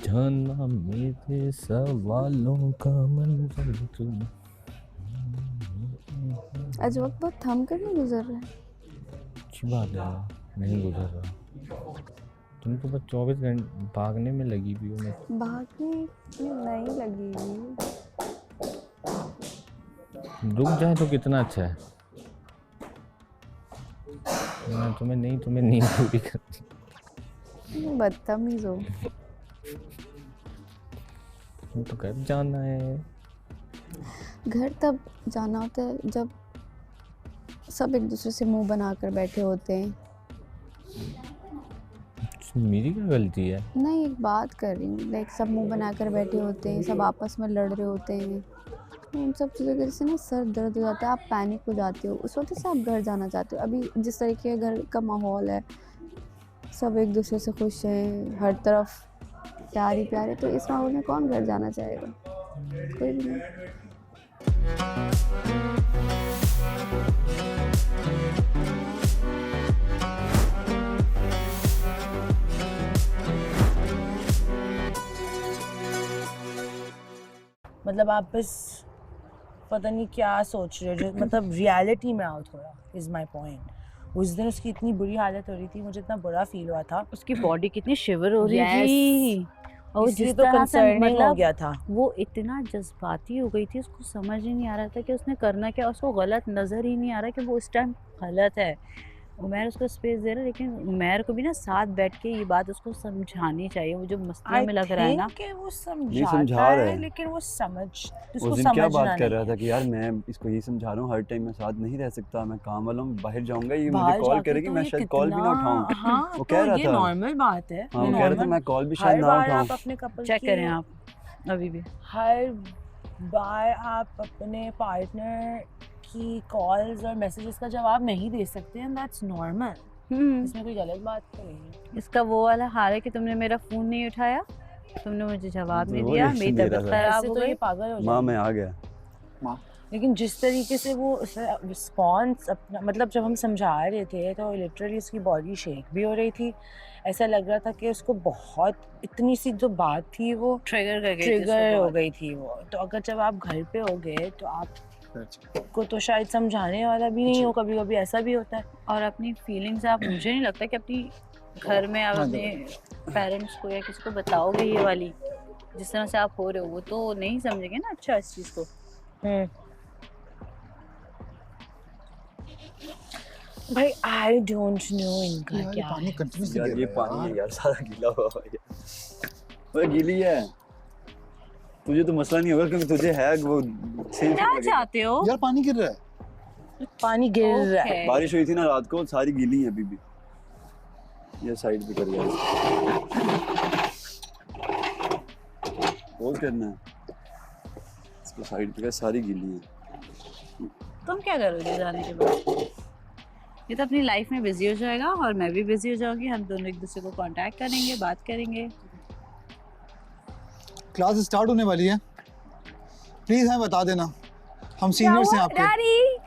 जाना मेरे सवालों का मंजर तुम। आज वक्त बहुत थम कर नहीं गुजर रहा है। अच्छी बात है, नहीं गुजर रहा। तुम तो बस 24 घंटे भागने में लगी हुई हो। मैं भागने में नहीं लगी। रुक जाए तो कितना अच्छा है। मैं तुम्हें नींद पूरी करती। बदतमीज हो। हम तो घर जाना है। घर तब जाना होता है जब सब एक दूसरे से मुंह बनाकर बैठे होते हैं। मेरी क्या गलती है? नहीं, एक बात कर रही हूँ, लाइक सब मुंह बनाकर बैठे होते हैं, सब आपस में लड़ रहे होते हैं, तो उन सब चीज़ों की वजह से ना सर दर्द हो जाता है, आप पैनिक हो जाते हो, उस वजह से आप घर जाना चाहते हो। अभी जिस तरीके का घर का माहौल है, सब एक दूसरे से खुश हैं, हर तरफ प्यार ही प्यार है, तो इस माहौल में कौन घर जाना चाहेगा? कोई भी नहीं। मतलब आप बस पता नहीं क्या सोच रहे हो, जो मतलब रियलिटी में आओ थोड़ा, इज माई पॉइंट। उस दिन उसकी इतनी बुरी हालत हो रही थी, मुझे इतना बुरा फील हुआ था, उसकी बॉडी कितनी शिवर हो रही Yes. थी, और इसलिए जिस तो तरह से concerning हो मतलब गया था। वो इतना जज्बाती हो गई थी, उसको समझ ही नहीं आ रहा था कि उसने करना क्या, उसको गलत नज़र ही नहीं आ रहा कि वो उस टाइम गलत है। उमैर उसको स्पेस दे रहा है, लेकिन उमैर को भी ना साथ बैठ के ये बात उसको समझानी चाहिए। वो जो मसले में लग रहा है ना, कि वो समझा समझाता रहा है, है। लेकिन वो समझ उस उसको दिन क्या समझना बात कर रहा नहीं था है। कि यार मैं इसको यही समझा रहा हूँ, हर टाइम मैं साथ नहीं रह सकता, मैं काम वाला हूँ, बाहर जाऊंगा, ये मुझे बाहर कॉल जाके करेगी, तो मैं ये शायद कॉल भी ना कितना- उठाऊं। हाँ, वो तो कह रहा ये था। नॉर्मल बात है। हाँ, ये वो कह रहा था normal- मैं कॉल भी हर शायद ना बार उठाऊं। आप अपने कपल चेक करें आप अभी भी। हर बार आप अपने पार्टनर की कॉल्स और मैसेजेस का जवाब नहीं दे सकते, एंड दैट्स नॉर्मल। इसमें कोई गलत बात तो नहीं है। इसका वो वाला हाल है कि तुमने मेरा फ़ोन नहीं उठाया, तुमने मुझे जवाब नहीं वो दिया, reaction मेरी दे तबीयत रहा था। खराब ऐसे हो तो ये गई। पागल हो माँ जाएगी। मैं आ गया। लेकिन जिस तरीके से वो रिस्पॉन्स अपना, मतलब जब हम समझा रहे थे तो लिटरली उसकी बॉडी शेक भी हो रही थी, ऐसा लग रहा था कि उसको बहुत इतनी सी जो बात थी वो ट्रिगर हो गई थी वो। तो अगर जब आप घर पे हो गए तो आपको तो शायद समझाने वाला भी नहीं हो, कभी कभी ऐसा भी होता है। और अपनी फीलिंग्स आप, मुझे नहीं लगता कि अपनी घर में आप अपने पेरेंट्स को या किसी को बताओगे ये वाली, जिस तरह से आप हो रहे हो, वो तो नहीं समझेंगे ना अच्छा इस चीज़ को। भाई आई डोंट नो इनका यार, ये क्या पानी है। कंटिन्यूसली यार गिर ये रहा है पानी यार। है यार, सारा गीला हुआ है। वो गीली है, तुझे तो मसला नहीं होगा क्योंकि तुझे है वो सेम क्या चाहते हो? यार पानी गिर रहा है। पानी गिर रहा है। Okay. बारिश हुई थी ना रात को, सारी गीली है अभी भी। ये साइड पे कर यार, पोज करना है इसको, साइड पे कर, सारी गीली है। तुम क्या करोगे जाने के बाद? ये तो अपनी लाइफ में बिजी हो जाएगा और मैं भी बिजी हो जाऊंगी, हम दोनों एक दूसरे को कांटेक्ट करेंगे, बात करेंगे। क्लास स्टार्ट होने वाली है, प्लीज हमें बता देना, हम सीनियर्स हैं आपके। डैडी,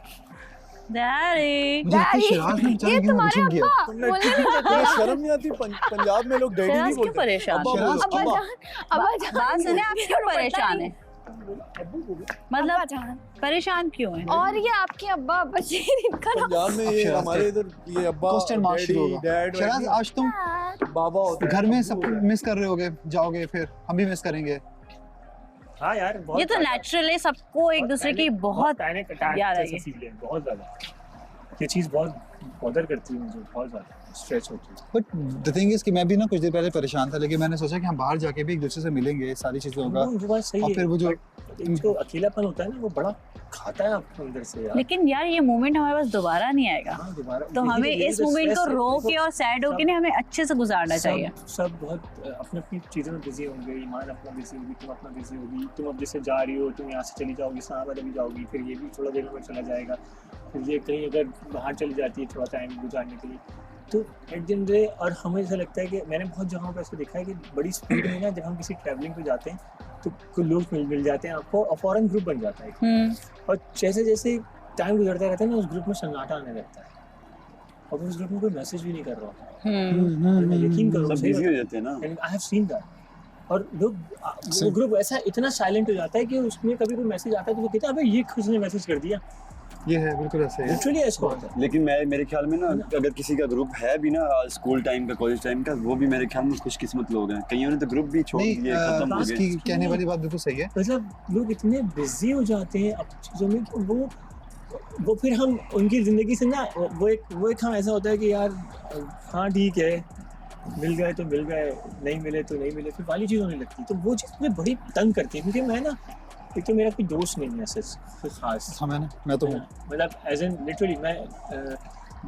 डैडी मुझे लगता है शिराज ने बेचारे क्यों उछल गया। बोलने नहीं देते। शर्म नहीं आती? पंजाब में लोग डैडी नहीं शराज क्यों बोलते। परेशान? अब्बा बोलो, शराज अब्बा। बात सुने, आप क्यों परेशान हैं? मतलब जान। परेशान क्यों हैं? और ये आपके अब्बा बशीर इनका नाम। पंजाब में ये शराज हमारे इधर ये अब्बा क्वेश्चन मार्क शुरू डैडी, होगा। डैड, शिराज आज तुम बाबा होते हैं। घर में सब मिस कर रहे होगे, जाओगे फिर हम भी मिस करेंगे। हाँ यार, बहुत ये तो ज़्यादा- नेचुरल है, सबको एक दूसरे की बहुत पैनिक अटैक याद जैसा आई। फील है, बहुत ज़्यादा। ये चीज़ बहुत बॉदर करती है मुझे, बहुत ज़्यादा स्ट्रेस होती है। बट द थिंग इज कि मैं भी ना कुछ देर पहले परेशान था, लेकिन मैंने सोचा कि हम बाहर जाके भी एक दूसरे से मिलेंगे, सारी चीजें होगा। वो बात सही और है, फिर वो जो बट जो अकेलापन होता है ना, वो बड़ा खाता है आपको अंदर से यार। लेकिन यार ये मोमेंट हमारे पास दोबारा नहीं आएगा, हाँ, दोबारा तो हमें इस मोमेंट को रो के और सैड होके नहीं, हमें अच्छे से गुजारना चाहिए। सब बहुत अपनी अपनी चीज़ों में बिजी होंगे, ईमान अपना बिजी होगी, तुम अपना बिजी होगी, तुम अब जैसे जा रही हो, तुम यहाँ से चली जाओगी, इस्लामाबाद अभी जाओगी, फिर ये भी थोड़ा देर में चला जाएगा, फिर ये कहीं अगर बाहर चली जाती है थोड़ा टाइम गुजारने के लिए, तो एट द एंड और हमें ऐसा लगता है कि मैंने बहुत जगहों पर ऐसा देखा है कि बड़ी स्पीड में ना जब हम किसी ट्रैवलिंग पे जाते हैं तो कुछ लोग मिल जाते हैं आपको और फौरन ग्रुप बन जाता है, और जैसे जैसे टाइम गुजरता रहता है ना, उस ग्रुप में सन्नाटा आने लगता है और उस ग्रुप में कोई मैसेज भी नहीं कर रहा होता। यकीन करो, सब बिजी हो जाते हैं ना। I have seen that. और लोग वो ग्रुप ऐसा इतना साइलेंट हो जाता है कि उसमें कभी कोई मैसेज आता है तो वो कहता है अबे ये किसने मैसेज कर दिया, ये है बिल्कुल ऐसे ही है। लिटरली ऐसा होता है। लेकिन मेरे ख्याल में ना, अगर किसी का ग्रुप है भी ना स्कूल टाइम का, कॉलेज टाइम का, वो भी मेरे ख्याल में खुशकिस्मत लोग हैं। कईयों ने तो ग्रुप भी छोड़ नहीं, दिए, खत्म हो इसकी गए। कहने वाली बात बिल्कुल सही है। मतलब लोग इतने बिजी हो जाते हैं अपनी चीज़ों में कि वो फिर हम उनकी ज़िंदगी से ना वो एक हाँ ऐसा होता है कि यार हाँ ठीक है, मिल गए तो मिल गए, नहीं मिले तो नहीं मिले, फिर वाली चीज़ होने लगती है। तो वो चीज़ मुझे बड़ी तंग करती है, क्योंकि मैं ना, एक तो मेरा कोई दोस्त नहीं है ऐसे खास, हमें ना, मैं तो हूँ मतलब एज एन लिटरली मैं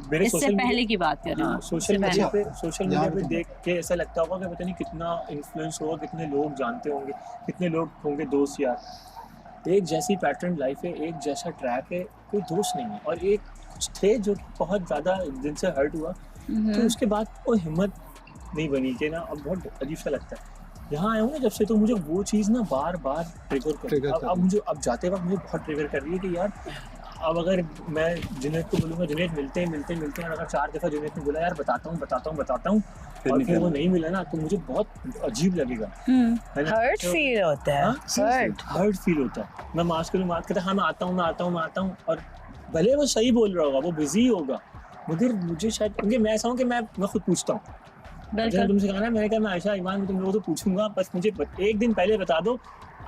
मेरे इससे सोशल पहले की बात कर रही हूँ। हाँ, सोशल मीडिया पे देख के ऐसा लगता होगा कि पता नहीं कितना इन्फ्लुएंस होगा, कितने लोग जानते होंगे, कितने लोग होंगे दोस्त यार। एक जैसी पैटर्न लाइफ है, एक जैसा ट्रैक है, कोई दोस्त नहीं है। और एक कुछ थे जो बहुत ज़्यादा दिल से हर्ट हुआ, तो उसके बाद वो हिम्मत नहीं बनी कि ना, अब बहुत अजीब सा लगता है। यहाँ आया हूँ ना जब से, तो मुझे वो चीज़ ना बार बार ट्रिगर कर अब मुझे अब जाते वक्त मुझे बहुत ट्रिगर कर रही है कि यार अब अगर मैं जुनैद को बोलूँगा जुनैद मिलते हैं और अगर 4 दफ़ा जुनैद ने बोला यार बताता हूँ और फिर वो नहीं मिला ना, तो मुझे बहुत अजीब लगेगा, है ना? हर्ट फील होता है, हर्ट फील होता है। मैं मास्क कहता हाँ मैं आता हूँ, और भले वो सही बोल रहा होगा, वो बिजी होगा, मगर मुझे शायद, क्योंकि मैं ऐसा हूँ कि मैं खुद पूछता हूँ। जैसे तुमसे कहा ना, मैंने कहा मैं आयशा ईमान तुम लोगों को पूछूंगा, बस मुझे एक दिन पहले बता दो,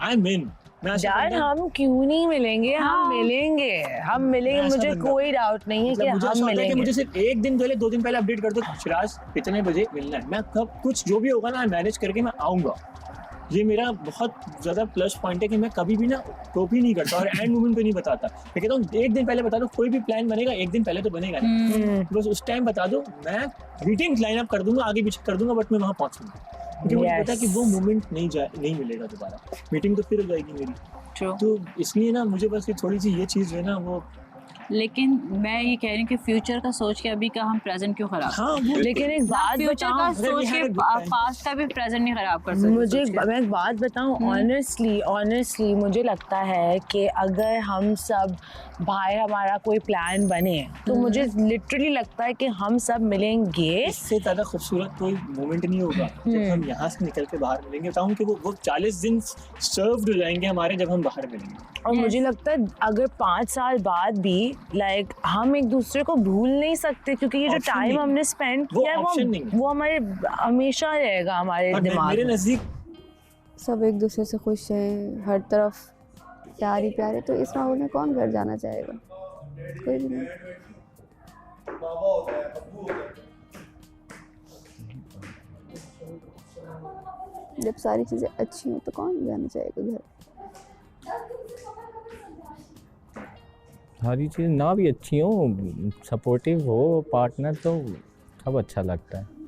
आई एम इन। यार हम क्यों नहीं मिलेंगे, हम मिलेंगे, मुझे कोई डाउट नहीं है कि हम मिलेंगे। मुझे सिर्फ एक दिन पहले 2 दिन पहले अपडेट कर दो, शिराज इतने बजे मिलना है, मैं कब कुछ जो भी होगा ना मैनेज करके मैं आऊँगा। ये मेरा बहुत ज़्यादा प्लस पॉइंट है कि मैं कभी भी ना कॉपी नहीं करता और एंड मोमेंट पे नहीं बताता। मैं कहता हूँ एक दिन पहले बता दो, कोई भी प्लान बनेगा एक दिन पहले तो बनेगा नहीं, बस उस टाइम बता दो, मैं मीटिंग लाइन अप कर दूंगा, आगे पीछे कर दूंगा, बट मैं वहाँ पहुँचूंगा, क्योंकि मुझे पता है कि वो मोमेंट नहीं मिलेगा दोबारा, मीटिंग तो फिर हो जाएगी मेरी। तो इसलिए ना मुझे बस ये थोड़ी सी ये चीज़ है ना वो, लेकिन मैं ये कह रही हूँ कि फ्यूचर का सोच के अभी का हम प्रेजेंट क्यों खराब हाँ, लेकिन एक बात फ्यूचर का सोच के पास्ट का भी प्रेजेंट नहीं खराब कर सकते। मैं एक बात बताऊं, ऑनेस्टली मुझे लगता है कि अगर हम सब बाहर हमारा कोई प्लान बने तो मुझे लिटरली लगता है कि हम सब मिलेंगे। इससे ज़्यादा खूबसूरत कोई मोमेंट नहीं होगा जब हम यहाँ से निकल के बाहर मिलेंगे। बताऊँ कि वो 40 दिन सर्व्ड हो जाएंगे हमारे जब हम बाहर मिलेंगे। और मुझे लगता है अगर 5 साल बाद भी हम एक दूसरे को भूल नहीं सकते, क्योंकि ये जो टाइम हमने स्पेंड किया है वो हमारे हमेशा रहेगा हमारे दिमाग में। मेरे नज़दीक सब एक दूसरे से खुश हैं, हर तरफ प्यार ही प्यार है, तो इस माहौल में कौन घर जाना चाहेगा? कोई भी नहीं। जब सारी चीज़ें अच्छी हों तो कौन जाना चाहेगा घर? सारी चीज़ ना भी अच्छी हो, सपोर्टिव हो पार्टनर, तो सब अच्छा लगता है।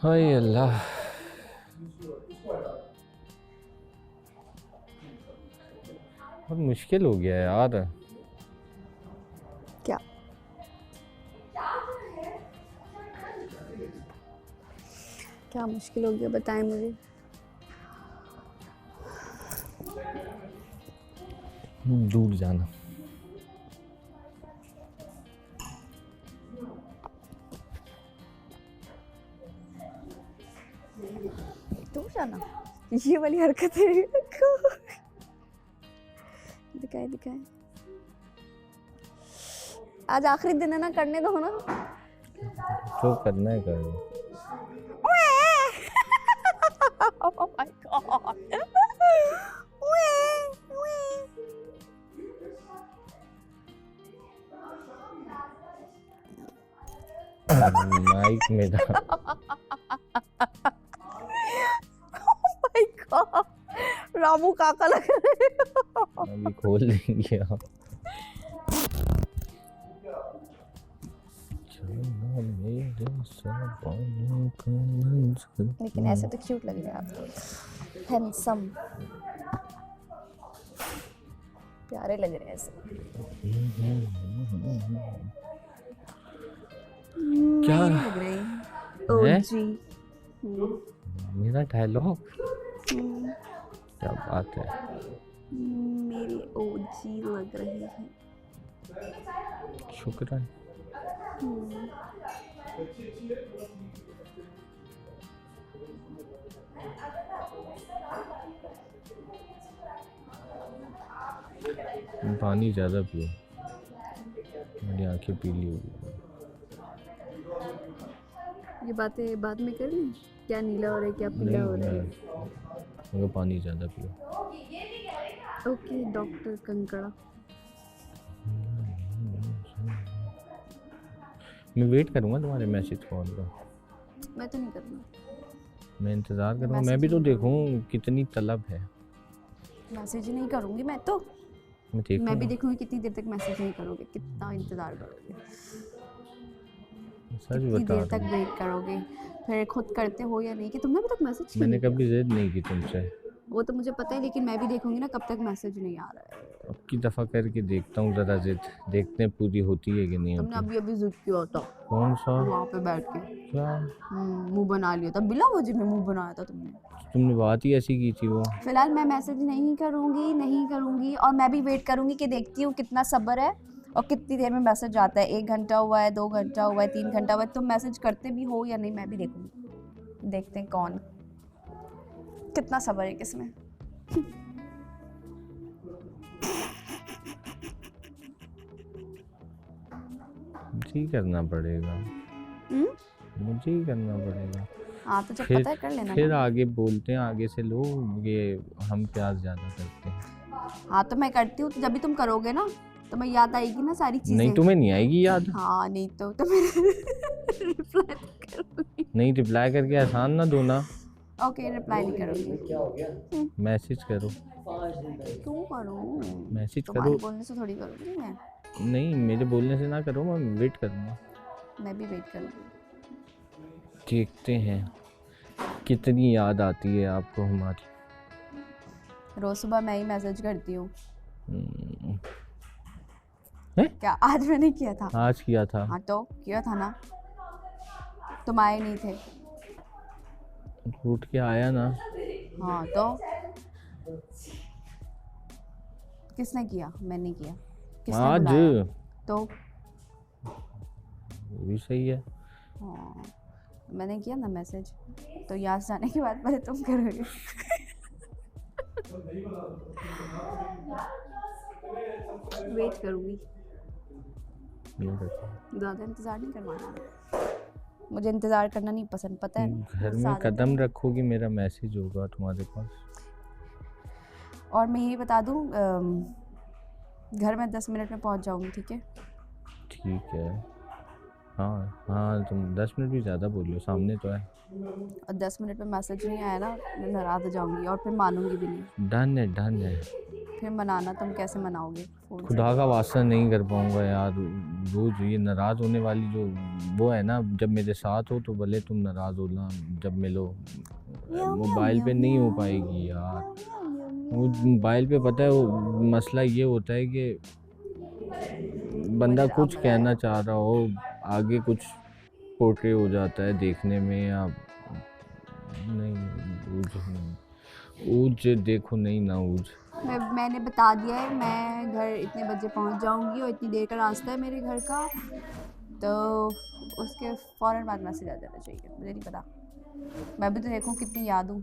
हाय अल्लाह, बहुत मुश्किल हो गया यार। क्या क्या मुश्किल हो गया, बताएं मुझे। दूर जाना। दूर जाना, ये वाली हरकत है। दिखाए आज आखिरी दिन है ना, करने दो ना, जो करना है कर लो। Oh my God. माइक मेरा। Oh my God. रामू काका लग रहे हो। अभी खोल देंगे आप। लेकिन ऐसे तो क्यूट लग रहे हैं आप, हैंडसम, प्यारे लग रहे हैं ऐसे। क्या लग रहे हैं ओजी। मेरा डायलॉग, क्या बात है। मेरे ओजी लग रहे हैं। शुक्र। पानी ज़्यादा पियो, मेरी आंखें पीली हो गई। ये बातें बाद में कर लें, क्या नीला हो रहा है क्या पीला हो रहा है। मगर पानी ज़्यादा पियो। Okay doctor Kankada. मैं वेट करूँगा तुम्हारे मैसेज कॉल का। मैं तो नहीं करूँगा, मैं इंतज़ार करूँगा, मैं भी तो देखूँ कितनी तलब है। मैसेज नहीं करूँगी मैं तो। मैं देखूँगा। मैं भी देखूँगी कितनी देर तक मैसेज नहीं करोगे, कितना इंतज़ार करोगे, सच कितनी बता देर दो। तक वेट करोगे, फिर खुद करते हो या नहीं कि तुमने अभी तक मैसेज क्यों मैंने नहीं कभी जिद नहीं की तुमसे। किया? वो तो मुझे पता है, लेकिन मैं भी देखूँगी ना कब तक मैसेज नहीं आ रहा है। अब की दफ़ा करके देखता हूँ ज़रा जिद, देखते हैं पूरी होती है कि नहीं तुमने होती। अभी अभी जिद किया था कौन सा? वहाँ पे बैठ के, क्या? मुंह बना लिया था, बिला वजह में मुंह बनाया था तुमने। तुमने बात ही ऐसी की थी वो। फिलहाल मैं मैसेज नहीं करूँगी और मैं भी वेट करूँगी कि देखती हूँ कितना सब्र है और कितनी देर में मैसेज आता है। 1 घंटा हुआ है, 2 घंटा हुआ है, 3 घंटा हुआ है, तुम मैसेज करते भी हो या नहीं मैं भी देखूँगी। देखते हैं कौन कितना सब्र है किसमें। मुझे ही करना पड़ेगा, मुझे ही करना पड़ेगा। हाँ तो जब फिर पता है कर लेना फिर ना। आगे बोलते हैं, आगे से लो ये हम प्यार ज़्यादा करते हैं। हाँ तो मैं करती हूँ, तो जब भी तुम करोगे ना तो मैं याद आएगी ना सारी चीज़ें। नहीं तुम्हें नहीं आएगी याद। हाँ नहीं तो मैं रिप्लाई करूँगी। नहीं रिप्लाई करके आसान ना दो ना। ओके रिप्लाई नहीं करूँगी। मैसेज करो। क्यों करूँ? मैसेज तुम्हारे करो। बोलने से थोड़ी करूँगी मैं। नहीं मेरे बोलने से ना करो, मैं वेट करूँगा। मैं भी वेट करूँगी। देखते हैं कितनी याद आती है आपको हमारी। रोज सुबह मैं ही मैसेज करती हूँ। हैं? क्या आज मैंने किया था? आज किया था। हाँ तो किया था ना, तुम आए नहीं थे। उठ के आया ना। हाँ तो किसने किया? मैंने किया। किसने आज बुलाया? तो वो भी सही है। हाँ मैंने किया ना मैसेज, तो यहाँ से जाने के बाद पहले तुम करोगे। वेट करूँगी, ज़्यादा इंतज़ार नहीं करवाना। मुझे इंतज़ार करना नहीं पसंद, पता है ना। घर में कदम रखोगी मेरा मैसेज होगा तुम्हारे पास। और मैं ये बता दूँ, घर में 10 मिनट में पहुँच जाऊँगी, ठीक है? ठीक है। हाँ हाँ तुम 10 मिनट भी ज़्यादा बोल रहे हो, सामने तो है। और 10 मिनट में मैसेज नहीं आया ना, मैं नाराज़ हो जाऊँगी और फिर मानूंगी भी नहीं। डन है डन है। फिर मनाना तुम कैसे मनाओगे? फोन से। खुदा का वास्ता नहीं कर पाऊँगा यार। रोज ये नाराज़ होने वाली जो वो है ना, जब मेरे साथ हो तो भले तुम नाराज़ हो ना, जब मिलो मोबाइल पे नहीं हो पाएगी यार। वो मोबाइल पे पता है वो मसला ये होता है कि बंदा कुछ कहना चाह रहा हो, आगे कुछ पोर्ट्रे हो जाता है देखने में, या नहीं ऊज देखो नहीं ना ऊज। मैंने बता दिया है, मैं घर इतने बजे पहुंच जाऊंगी और इतनी देर का रास्ता है मेरे घर का, तो उसके फ़ौरन बाद मैसेज आ जाना चाहिए। मुझे नहीं पता, मैं भी तो देखूं कितनी याद हूँ।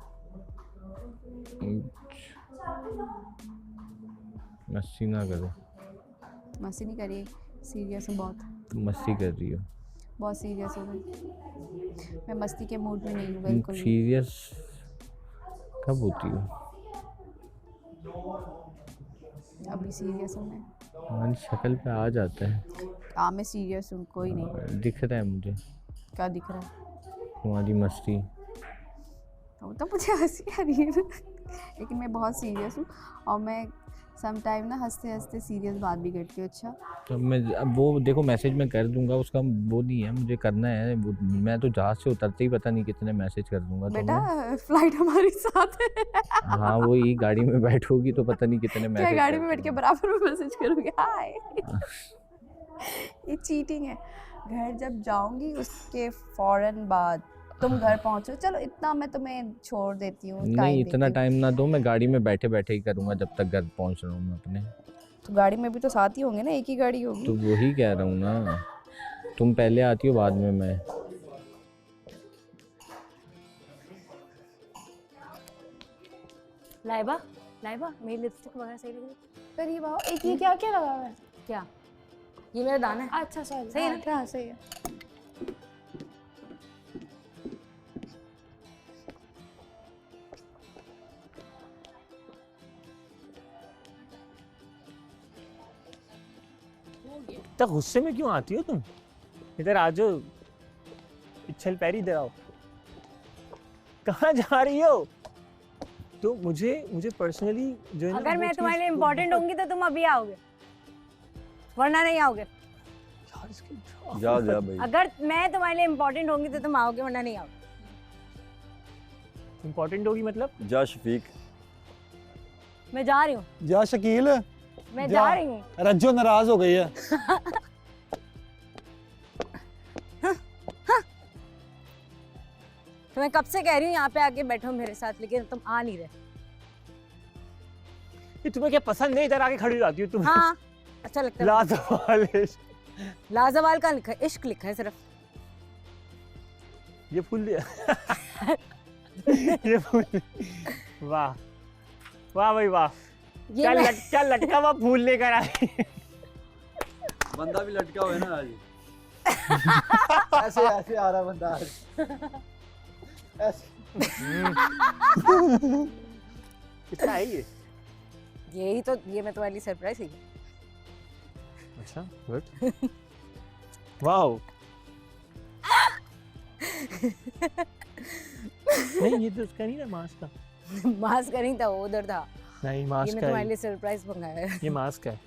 मस्ती ना करो। मस्ती नहीं करिए, सीरियस हूँ बहुत। तुम मस्ती कर रही हो। बहुत सीरियस हूँ मैं मस्ती के मूड में नहीं हूँ तुम बिल्कुल भी। सीरियस कब होती हो? अभी सीरियस हूँ मैं। हमारी शक्ल पे आ जाता है। हाँ मैं सीरियस हूँ, कोई नहीं। दिख रहा है मुझे। क्या दिख रहा है? तुम्हारी मस्ती। वो तो मुझे हंसी आ रही है ना, लेकिन मैं बहुत सीरियस हूँ और मैं सम टाइम ना हंसते हंसते सीरियस बात भी करती हूँ। अच्छा तो मैं अब वो देखो मैसेज मैं कर दूंगा, उसका वो नहीं है, मुझे करना है वो। मैं तो जहाज से उतरते ही पता नहीं कितने मैसेज कर दूंगा बेटा, तुम्हें। फ्लाइट हमारे साथ है। हाँ वही, गाड़ी में बैठोगी तो पता नहीं कितने मैसेज। क्या गाड़ी में बैठ के बराबर में मैसेज करोगे? हाय ये चीटिंग है। घर जब जाऊंगी उसके फौरन बाद तुम घर पहुंचो, चलो इतना मैं तुम्हें छोड़ देती हूँ। नहीं इतना टाइम ना दो, मैं गाड़ी में बैठे बैठे ही करूँगा जब तक घर पहुँच रहा हूँ मैं अपने। तो गाड़ी में भी तो साथ ही होंगे ना, एक ही गाड़ी होगी। तो वही कह रहा हूँ ना, तुम पहले आती हो बाद में मैं। लाइबा लाइबा मेरी लिपस्टिक वगैरह सही लग रही है? करीब आओ। एक ये क्या क्या लगा हुआ है? क्या? ये मेरा दाना है। अच्छा सॉरी, सही है ना? हाँ सही है। इतना गुस्से में क्यों आती हो तुम? इधर आ जाओ, इच्छल पैर इधर आओ। कहाँ जा रही हो? तो मुझे पर्सनली जो है ना, अगर वो मैं चीज़ तुम्हारे लिए तो इम्पोर्टेंट बहुत- होंगी तो तुम अभी आओगे, वरना नहीं आओगे। यार इसके जा जा भाई। अगर मैं तुम्हारे लिए इम्पोर्टेंट होंगी तो तुम आओगे, वरना नहीं आओगे। इम्पोर्टेंट होगी मतलब? जा शफीक। मैं जा रही हूँ, जा शकील, मैं जा। जा रही हूँ। रज्जो नाराज हो गई है। तो मैं कब से कह रही हूँ यहाँ पे आके बैठो मेरे साथ, लेकिन तुम आ नहीं रहे। ये तुम्हें क्या पसंद नहीं? इधर आके खड़ी हो जाती हो तुम। हाँ, अच्छा लगता है। लाजवाब लाजवाल का लिखा है, इश्क लिखा है सिर्फ। ये फूल दिया। ये फूल, वाह वाह भाई वाह। ये क्या लटका हुआ फूल लेकर आई। बंदा भी लटका हुआ है ना आज। ऐसे ऐसे आ रहा बंदा आज। ऐसे। कितना है ये? यही तो, ये मैं तुम्हारे लिए सरप्राइज ही। अच्छा, गुड। वाओ। नहीं, ये तो उसका नहीं था, मास्क का। मास्क नहीं था, वो उधर था। नहीं, ये मास्क मैं का तुम्हारे है। लिए सरप्राइज मंगाया है। ये मास्क है।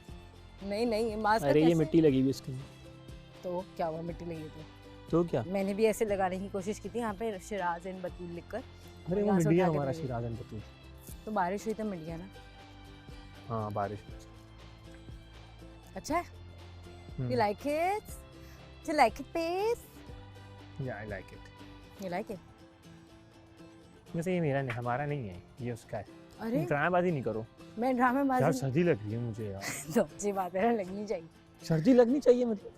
नहीं नहीं, ये मास्क अरे ये कैसे? मिट्टी लगी हुई इसके में। तो क्या हुआ, मिट्टी लगी तो क्या? मैंने भी ऐसे लगाने की कोशिश की थी, यहाँ पे शिराज एंड बतूल लिखकर। अरे वो यहाँ से मिट गया उठा के हमारा दे दिया। शिराज एंड बतूल। तो बारिश हुई तो मिट गया ना। हाँ, बारिश। अच्छा है? You like it? Do you like it, babe? Yeah, I like it. You like it? वैसे ये मेरा नहीं, हमारा नहीं है, ये उसका है। अरे ड्रामेबाजी नहीं करो मैं ड्रामेबाजी यार, सर्दी लग रही है मुझे यार। तो अच्छी बात है ना, लगनी चाहिए। सर्दी लगनी चाहिए मतलब?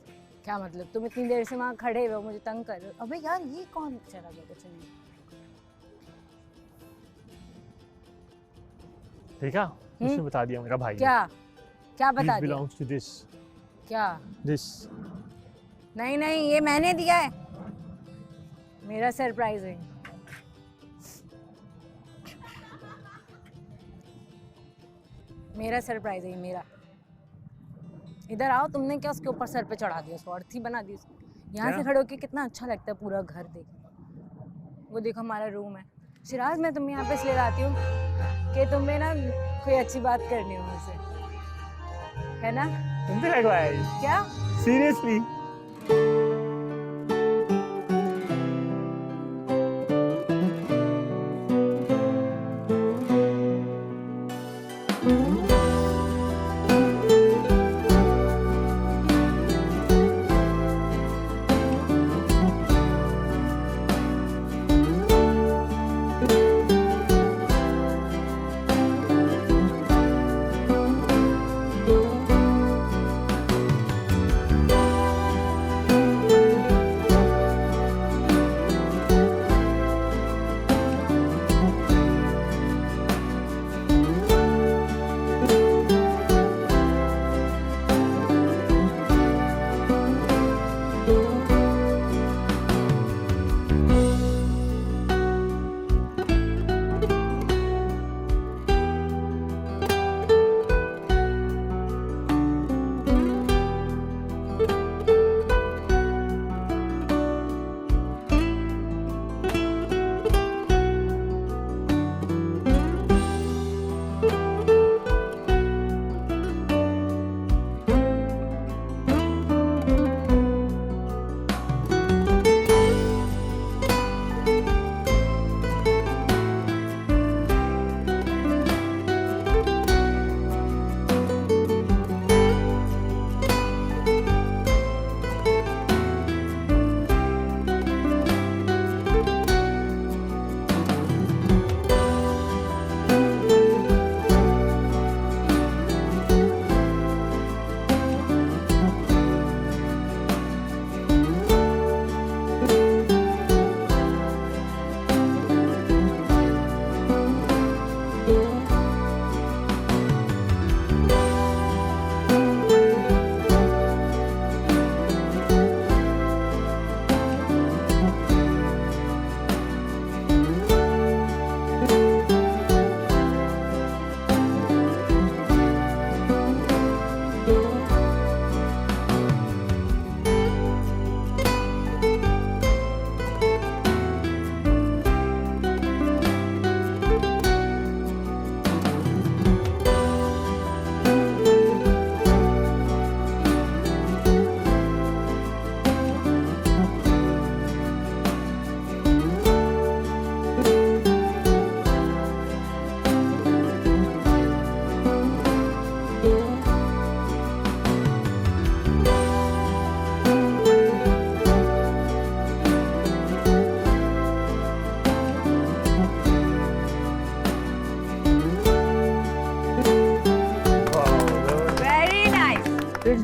क्या मतलब, तुम इतनी देर से वहाँ खड़े हुए हो, मुझे तंग कर रहे हो। अबे यार, ये कौन चला गया? कुछ नहीं। देखा, उसने बता दिया मेरा भाई। क्या क्या बता दिया? Belongs to this. क्या? दिस। नहीं नहीं, ये मैंने दिया है, मेरा सरप्राइज है। मेरा सरप्राइज है ये, मेरा। इधर आओ, तुमने क्या उसके ऊपर सर पे चढ़ा दिया उसको, अर्थी बना दी उसको। यहाँ से खड़े होके कितना अच्छा लगता है पूरा घर देख। वो देखो हमारा रूम है। शिराज, मैं तुम्हें यहाँ पे इसलिए लाती हूँ कि तुम्हें ना कोई अच्छी बात करनी हो मुझसे, है ना? तुमसे लगवाया है? क्या? सीरियसली?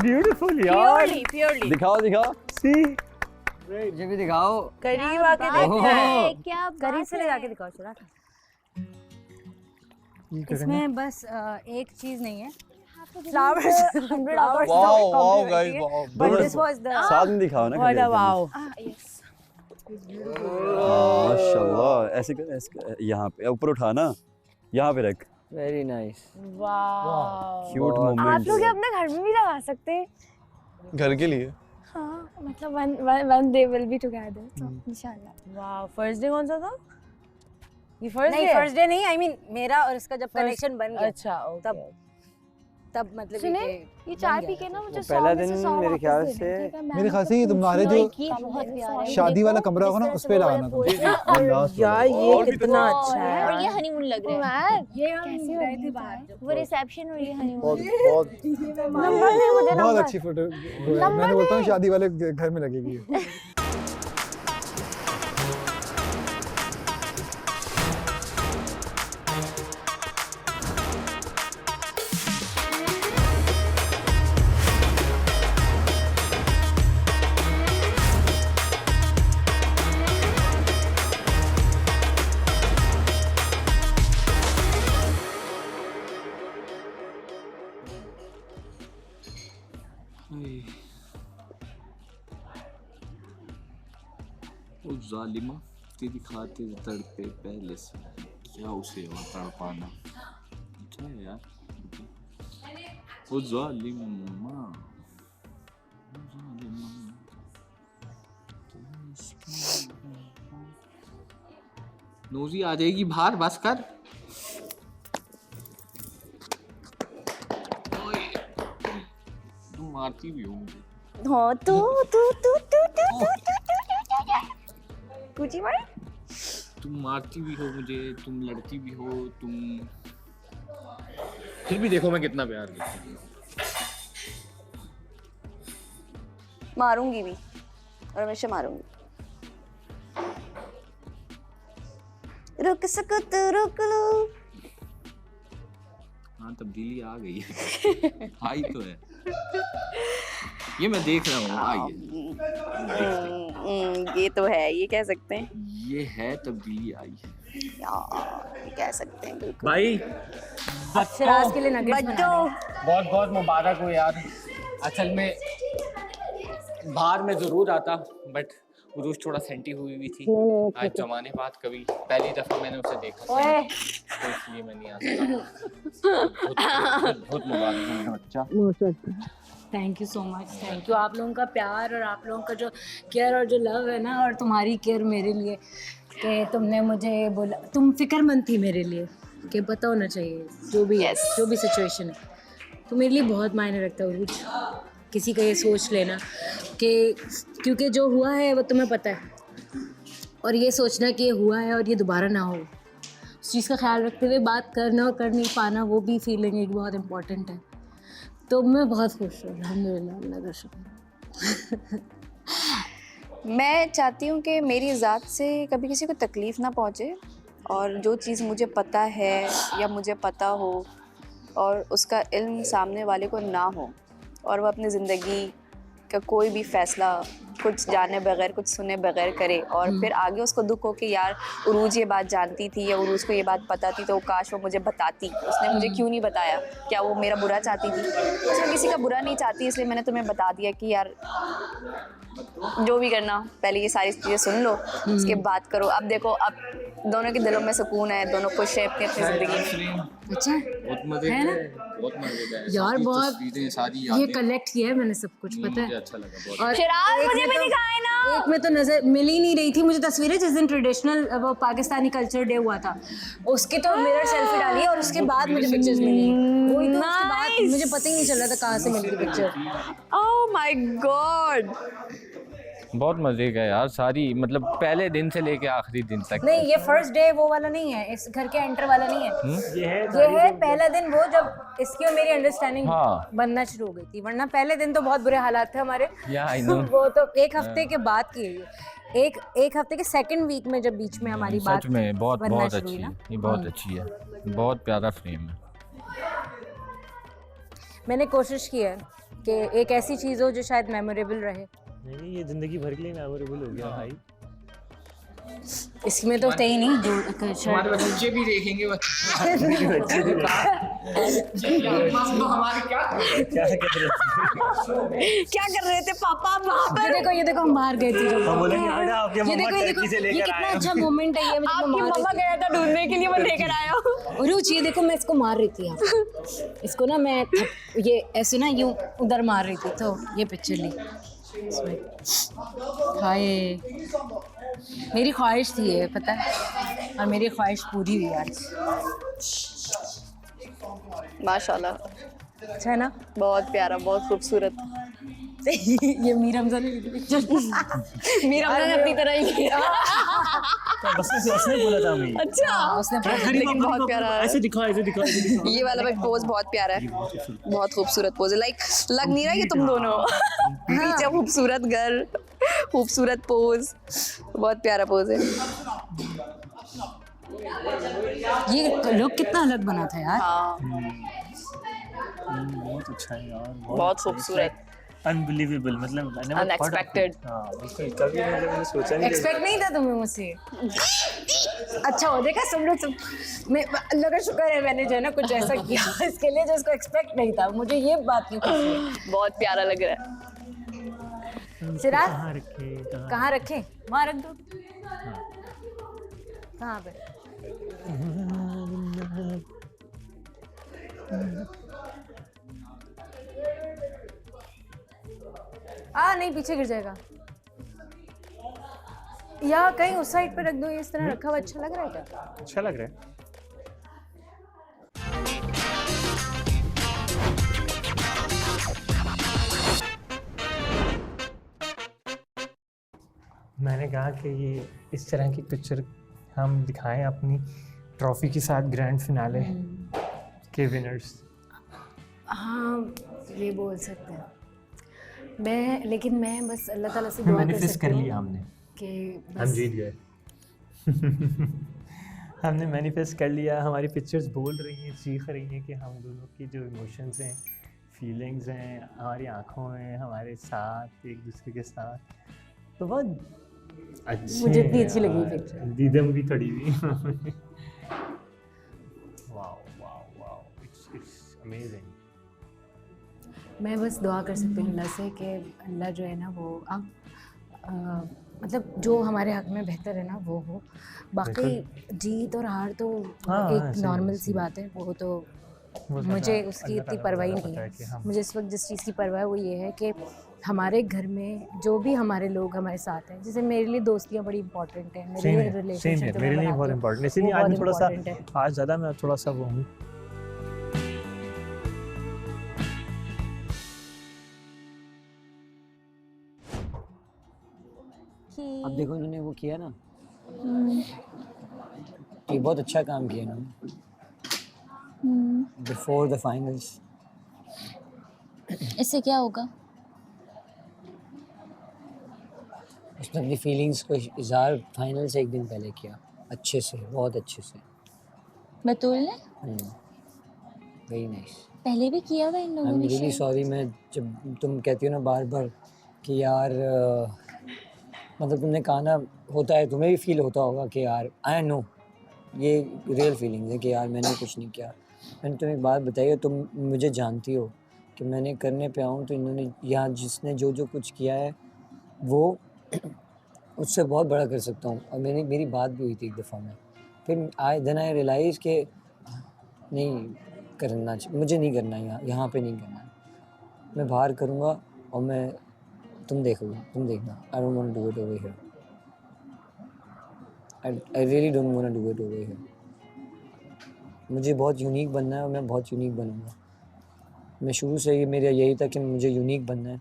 ब्यूटीफुल यार। प्योरली दिखाओ दिखाओ। सी मुझे भी दिखाओ। करीब आके देखना है। क्या करीब से ले जाके दिखाओ चला। इसमें बस एक चीज नहीं है, flowers. Wow guys wow. But this was the साथ में दिखाओ ना। What a wow. माशाल्लाह। ऐसे कर, ऐसे यहाँ पे ऊपर उठाना, यहाँ पे रख। Very nice. वाह क्यूट आप मोमेंट। लोग ये अपने घर में भी लगा सकते हैं। घर के लिए हाँ मतलब one day will be together तो इंशाल्लाह। वाह फर्स्ट डे कौन सा था? ये फर्स्ट नहीं डे? फर्स्ट डे नहीं, आई मीन मेरा और इसका जब कनेक्शन बन गया अच्छा ओके। तब मतलब सुने ये ये चाय पी के ना मुझे पहला दिन मेरे ख्याल से मेरे ख्याल से ये तुम्हारे जो शादी वाला कमरा होगा ना उस पे लगाना तुम। यार ये कितना अच्छा है। और ये हनीमून लग रहा है। ये हम गए थे बाहर जब वो रिसेप्शन और ये हनीमून। बहुत अच्छी फोटो। मैंने बोलता हूँ शादी वाले घर में लगेगी। ओ जालिमा तेरी खातिर तड़पे पहले से, क्या उसे और तड़पाना। क्या है यार? ओ जालिमा नोजी आ जाएगी बाहर, बस कर। तुम मारती भी हो मुझे। हाँ तू कुची मार। तुम मारती भी हो मुझे, तुम लड़ती भी हो, तुम फिर भी देखो मैं कितना प्यार करती हूँ। मारूंगी भी और हमेशा मारूंगी। रुक सको तो रुक लो। हाँ तब्दीली आ गई है। आई तो है, ये मैं देख रहा हूँ। आई है, ये तो है, ये कह सकते हैं। ये है तब्दीली आई है यार ये कह सकते हैं बिल्कुल। भाई अक्षराज के लिए नगेट्स बना बहुत बहुत मुबारक हो यार। असल में बाहर में जरूर आता बट उरूज थोड़ा सेंटी हुई थी। आज जमाने बाद कभी पहली दफा मैंने उसे देखा तो इसलिए मैं नहीं आ सका। बहुत मुबारक बच्चा। Thank you so much, thank you. आप लोगों का प्यार और आप लोगों का जो केयर और जो लव है ना, और तुम्हारी केयर मेरे लिए कि तुमने मुझे बोला, तुम फिक्रमंद थी मेरे लिए कि पता होना चाहिए जो भी है, जो भी सिचुएशन है, तो मेरे लिए बहुत मायने रखता है उरूज। किसी का ये सोच लेना कि क्योंकि जो हुआ है वो तुम्हें पता है, और ये सोचना कि ये हुआ है और ये दोबारा ना हो, उस चीज़ का ख्याल रखते हुए बात करना और कर नहीं पाना, वो भी फीलिंग एक बहुत इम्पॉर्टेंट है। तो मैं बहुत खुश हूँ, अल्हम्दुलिल्लाह, अल्लाह का शुक्र। मैं चाहती हूँ कि मेरी ज़ात से कभी किसी को तकलीफ़ ना पहुँचे, और जो चीज़ मुझे पता है या मुझे पता हो और उसका इल्म सामने वाले को ना हो, और वो अपनी ज़िंदगी का कोई भी फ़ैसला कुछ जाने बगैर, कुछ सुने बगैर करे, और फिर आगे उसको दुख हो कि यार उरूज ये बात जानती थी या उरूज को ये बात पता थी तो काश वो मुझे बताती, उसने मुझे क्यों नहीं बताया, क्या वो मेरा बुरा चाहती थी? उसने किसी का बुरा नहीं चाहती, इसलिए मैंने तुम्हें बता दिया कि यार जो भी करना पहले ये सारी चीज़ें सुन लो, उसके बाद करो। अब देखो, अब दोनों के दिलों में सुकून है, दोनों खुश है अपनी अपनी ज़िंदगी में। अच्छा बहुत मजे है ना? बहुत मजे का है यार, सारी बहुत तस्वीरें, सारी ये यादें। कलेक्ट किया है मैंने सब कुछ, पता मुझे है। अच्छा लगा बहुत। और चिराग एक मुझे में भी तो- दिखाए ना। एक में तो नजर मिल ही नहीं रही थी मुझे तस्वीरें, जिस दिन ट्रेडिशनल वो पाकिस्तानी कल्चर डे हुआ था, उसकी तो मिरर सेल्फी डाली और उसके बाद मुझे पिक्चर्स मिली। वही तो, उसके बाद मुझे पता ही नहीं चल रहा था कहाँ से मिली थी पिक्चर। ओह माय गॉड, बहुत मजे का यार, सारी मतलब पहले दिन से लेके आखिरी दिन तक। नहीं, ये फर्स्ट डे वो वाला नहीं है, इस घर के एंटर वाला नहीं है। ये है पहला दिन वो जब इसकी और मेरी अंडरस्टैंडिंग बनना शुरू हो गई थी, वरना पहले दिन तो बहुत बुरे हालात थे हमारे। वो तो एक हफ्ते के बाद की है ये। एक हफ्ते के सेकंड वीक में जब बीच में हमारी बात सच में बहुत बनना बहुत शुरू अच्छी हुई है, ना। ये बहुत अच्छी है, बहुत प्यारा फ्रेम है। मैंने कोशिश की है कि एक ऐसी चीज़ हो जो शायद मेमोरेबल रहे। नहीं, ये ज़िंदगी भर के लिए मेमोरेबल हो गया भाई। इसमें तो थे ही नहीं जो हमारे बच्चे भी देखेंगे मेरे बच्चे भी हमारे क्या क्या कर रहे थे पापा वहाँ पर? ये देखो हम बाहर गए थे जब। हम बोलेंगे बेटा आपके ये मम्मा देखो टर्की से ये लेकर कितना आए अच्छा मोमेंट है ये। आपकी मम्मा गया था ढूंढने के लिए, वो लेकर आया हूँ। रुचि, ये देखो मैं इसको मार रही थी यहाँ। इसको ना मैं ये ऐसे ना यूं उधर मार रही थी तो ये पिक्चर ली। हाय, मेरी ख्वाहिश थी ये, पता है, और मेरी ख्वाहिश पूरी हुई आज। माशाल्लाह, अच्छा है ना? बहुत प्यारा, बहुत खूबसूरत। ये मीर हमजा ने ली थी पिक्चर। मीर हमजा ने अपनी तरह ही किया। बस उसने बोला था हमें। अच्छा, उसने लेकिन बहुत प्यारा है। ऐसे दिखाओ, ऐसे दिखाओ, ऐसे दिखाओ। ये वाला भी पोज बहुत प्यारा है, बहुत खूबसूरत पोज है। लाइक लग नहीं रहा कि तुम दोनों पीछे खूबसूरत घर, खूबसूरत पोज, बहुत प्यारा पोज है। ये लुक कितना अलग बना था यार। हाँ, बहुत अच्छा है यार, बहुत खूबसूरत, अनबिलीवेबल, मतलब अनएक्सपेक्टेड। हाँ, बिल्कुल, कभी मैंने सोचा नहीं। एक्सपेक्ट नहीं था तुम्हें मुझसे। अच्छा हो, देखा सब लोग सब। मैं अल्लाह का शुक्र है मैंने जो है ना कुछ ऐसा किया इसके लिए जो इसको एक्सपेक्ट नहीं था। मुझे ये बात की खुशी है। बहुत प्यारा लग रहा है। चिराग कहाँ रखे, कहाँ रखे? वहाँ रख दो। कहाँ पे? नहीं, पीछे गिर जाएगा। या कहीं उस साइड पे रख दो। इस तरह रखा हुआ अच्छा लग रहा है क्या? अच्छा लग रहा है। मैंने कहा कि ये इस तरह की पिक्चर हम दिखाएं अपनी ट्रॉफी के साथ ग्रैंड फिनाले के विनर्स। हाँ, ये बोल सकते हैं। लेकिन मैं बस अल्लाह ताला से दुआ कर सकती हूँ कर लिया हमने कि हम जीत गए। हमने मैनिफेस्ट कर लिया। हमारी पिक्चर्स बोल रही हैं, सीख रही हैं कि हम दोनों की जो इमोशंस हैं, फीलिंग्स हैं, हमारी आँखों में हमारे साथ एक दूसरे के साथ, तो बहुत अच्छी मुझे इतनी अच्छी लगी पिक्चर। दीदम भी थोड़ी हुई। Wow wow wow, it's amazing. मैं बस दुआ कर सकती हूँ अल्लाह से कि अल्लाह जो है ना वो मतलब जो हमारे हक में बेहतर है ना वो हो। बाकी जीत और हार तो एक नॉर्मल सी बात है। वो तो मुझे उसकी इतनी परवाह नहीं है। मुझे इस वक्त जिस चीज़ की परवाह है वो ये है कि हमारे घर में जो भी हमारे लोग हमारे साथ हैं, जैसे मेरे लिए दोस्तियाँ बड़ी इंपॉर्टेंट हैं, मेरे लिए रिलेशनशिप मेरे लिए बहुत इम्पोर्टेंट है। इसलिए आज थोड़ा सा, आज ज़्यादा मैं थोड़ा सा वो हूँ। अब देखो इन्होंने वो किया ना, ये बहुत अच्छा काम किया इन्होंने बिफोर द फाइनल्स। इससे क्या होगा? उसने अपनी फीलिंग्स को इजहार फाइनल से एक दिन पहले किया, अच्छे से, बहुत अच्छे से। बतूल ने वेरी नाइस। पहले भी किया हुआ इन लोगों ने। रियली सॉरी, मैं जब तुम कहती हो ना बार बार कि यार मतलब तुमने कहा ना, होता है, तुम्हें भी फील होता होगा कि यार आई नो ये रियल फीलिंग है कि यार मैंने कुछ नहीं किया। मैंने तुम्हें एक बात बताई है, तुम मुझे जानती हो कि मैंने करने पे आऊँ तो इन्होंने यहाँ जिसने जो जो कुछ किया है वो उससे बहुत बड़ा कर सकता हूँ। और मेरी बात भी हुई थी एक दफ़ा में, फिर आई रियलाइज़ कि नहीं करना, मुझे नहीं करना, यहाँ पे नहीं करना, मैं बाहर करूँगा। और मैं तुम देखना, I don't want to do it over here, I really don't want to do it over here. मुझे बहुत यूनिक बनना है और मैं बहुत यूनिक बनूँगा। मैं शुरू से ही मेरा यही था कि मुझे यूनिक बनना है,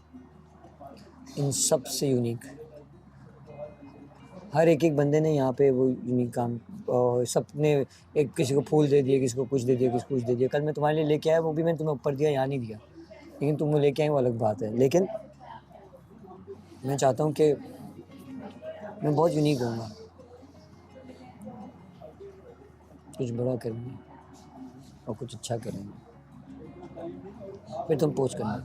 इन सब से यूनिक। हर एक बंदे ने यहाँ पे वो यूनिक काम, सबने एक किसी को फूल दे दिए, किसी को कुछ दे दिया, किसी को कुछ दे दिया। कल मैं तुम्हारे लिए लेके आया, वो भी मैंने तुम्हें ऊपर दिया, यहाँ नहीं दिया, लेकिन तुम वो लेके आए वो अलग बात है। लेकिन मैं चाहता हूँ कि मैं बहुत यूनिक होऊंगा, कुछ बड़ा करेंगे और कुछ अच्छा करेंगे, फिर तुम पोस्ट करना।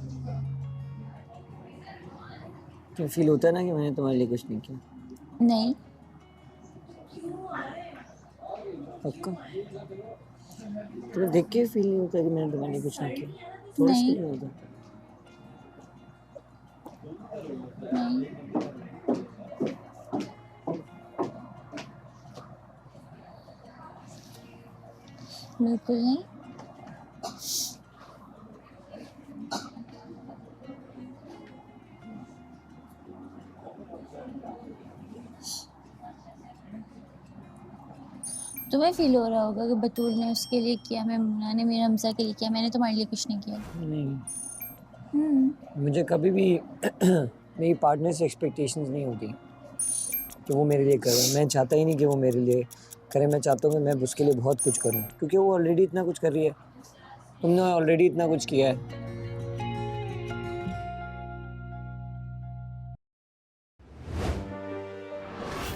क्या फील होता है ना कि मैंने तुम्हारे लिए कुछ नहीं किया? नहीं। पक्का? तुम्हें देख के फील नहीं होता कि मैंने तुम्हारे लिए कुछ नहीं किया? थोड़ा सा नहीं। नहीं होता? नहीं। बिल्कुल नहीं। तुम्हें फील हो रहा होगा कि बतूल ने उसके लिए किया, मैं मुन्ना ने मेरा हमजा के लिए किया, मैंने तुम्हारे लिए कुछ नहीं किया। नहीं, मुझे कभी भी मेरी पार्टनर से एक्सपेक्टेशंस नहीं होती कि वो मेरे लिए करे। मैं चाहता ही नहीं कि वो मेरे लिए करे, मैं चाहता हूँ कि मैं उसके लिए बहुत कुछ करूँ, क्योंकि वो ऑलरेडी इतना कुछ कर रही है। तुमने ऑलरेडी इतना कुछ किया है।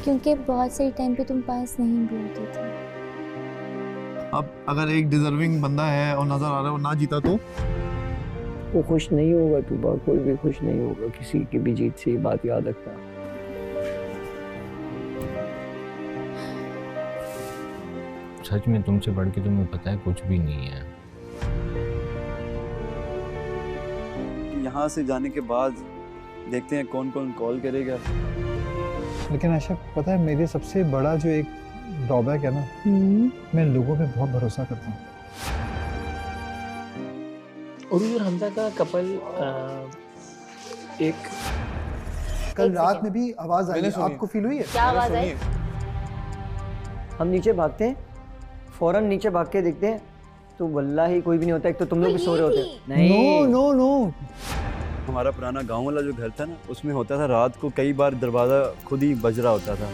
क्योंकि बहुत सही टाइम पे तुम पास नहीं भी होते थे। अब अगर एक डिजर्विंग बंदा है और नजर आ रहा है वो ना जीता तो वो खुश नहीं होगा, तूबा, कोई भी खुश नहीं होगा किसी की भी जीत से, ये बात याद रखना। सच में तुमसे बढ़ के तुम्हें पता है कुछ भी नहीं है। यहाँ से जाने के बाद देखते हैं कौन कौन कॉल करेगा। लेकिन आशा पता है मेरे सबसे बड़ा जो एक ड्रॉबैक है ना, मैं लोगों पे बहुत भरोसा करता हूँ। उर्वी और हमजा का कपल एक कल रात में भी आवाज आई, आपको फील हुई है? क्या आवाज आई? हम नीचे भागते हैं, फौरन नीचे भाग के देखते हैं तो वल्लाही कोई भी नहीं होता। एक तो तुम लोग भी सो रहे होते। नो नो नो, हमारा पुराना गांव वाला जो घर था ना, उसमें होता था रात को कई बार दरवाज़ा खुद ही बज रहा होता था।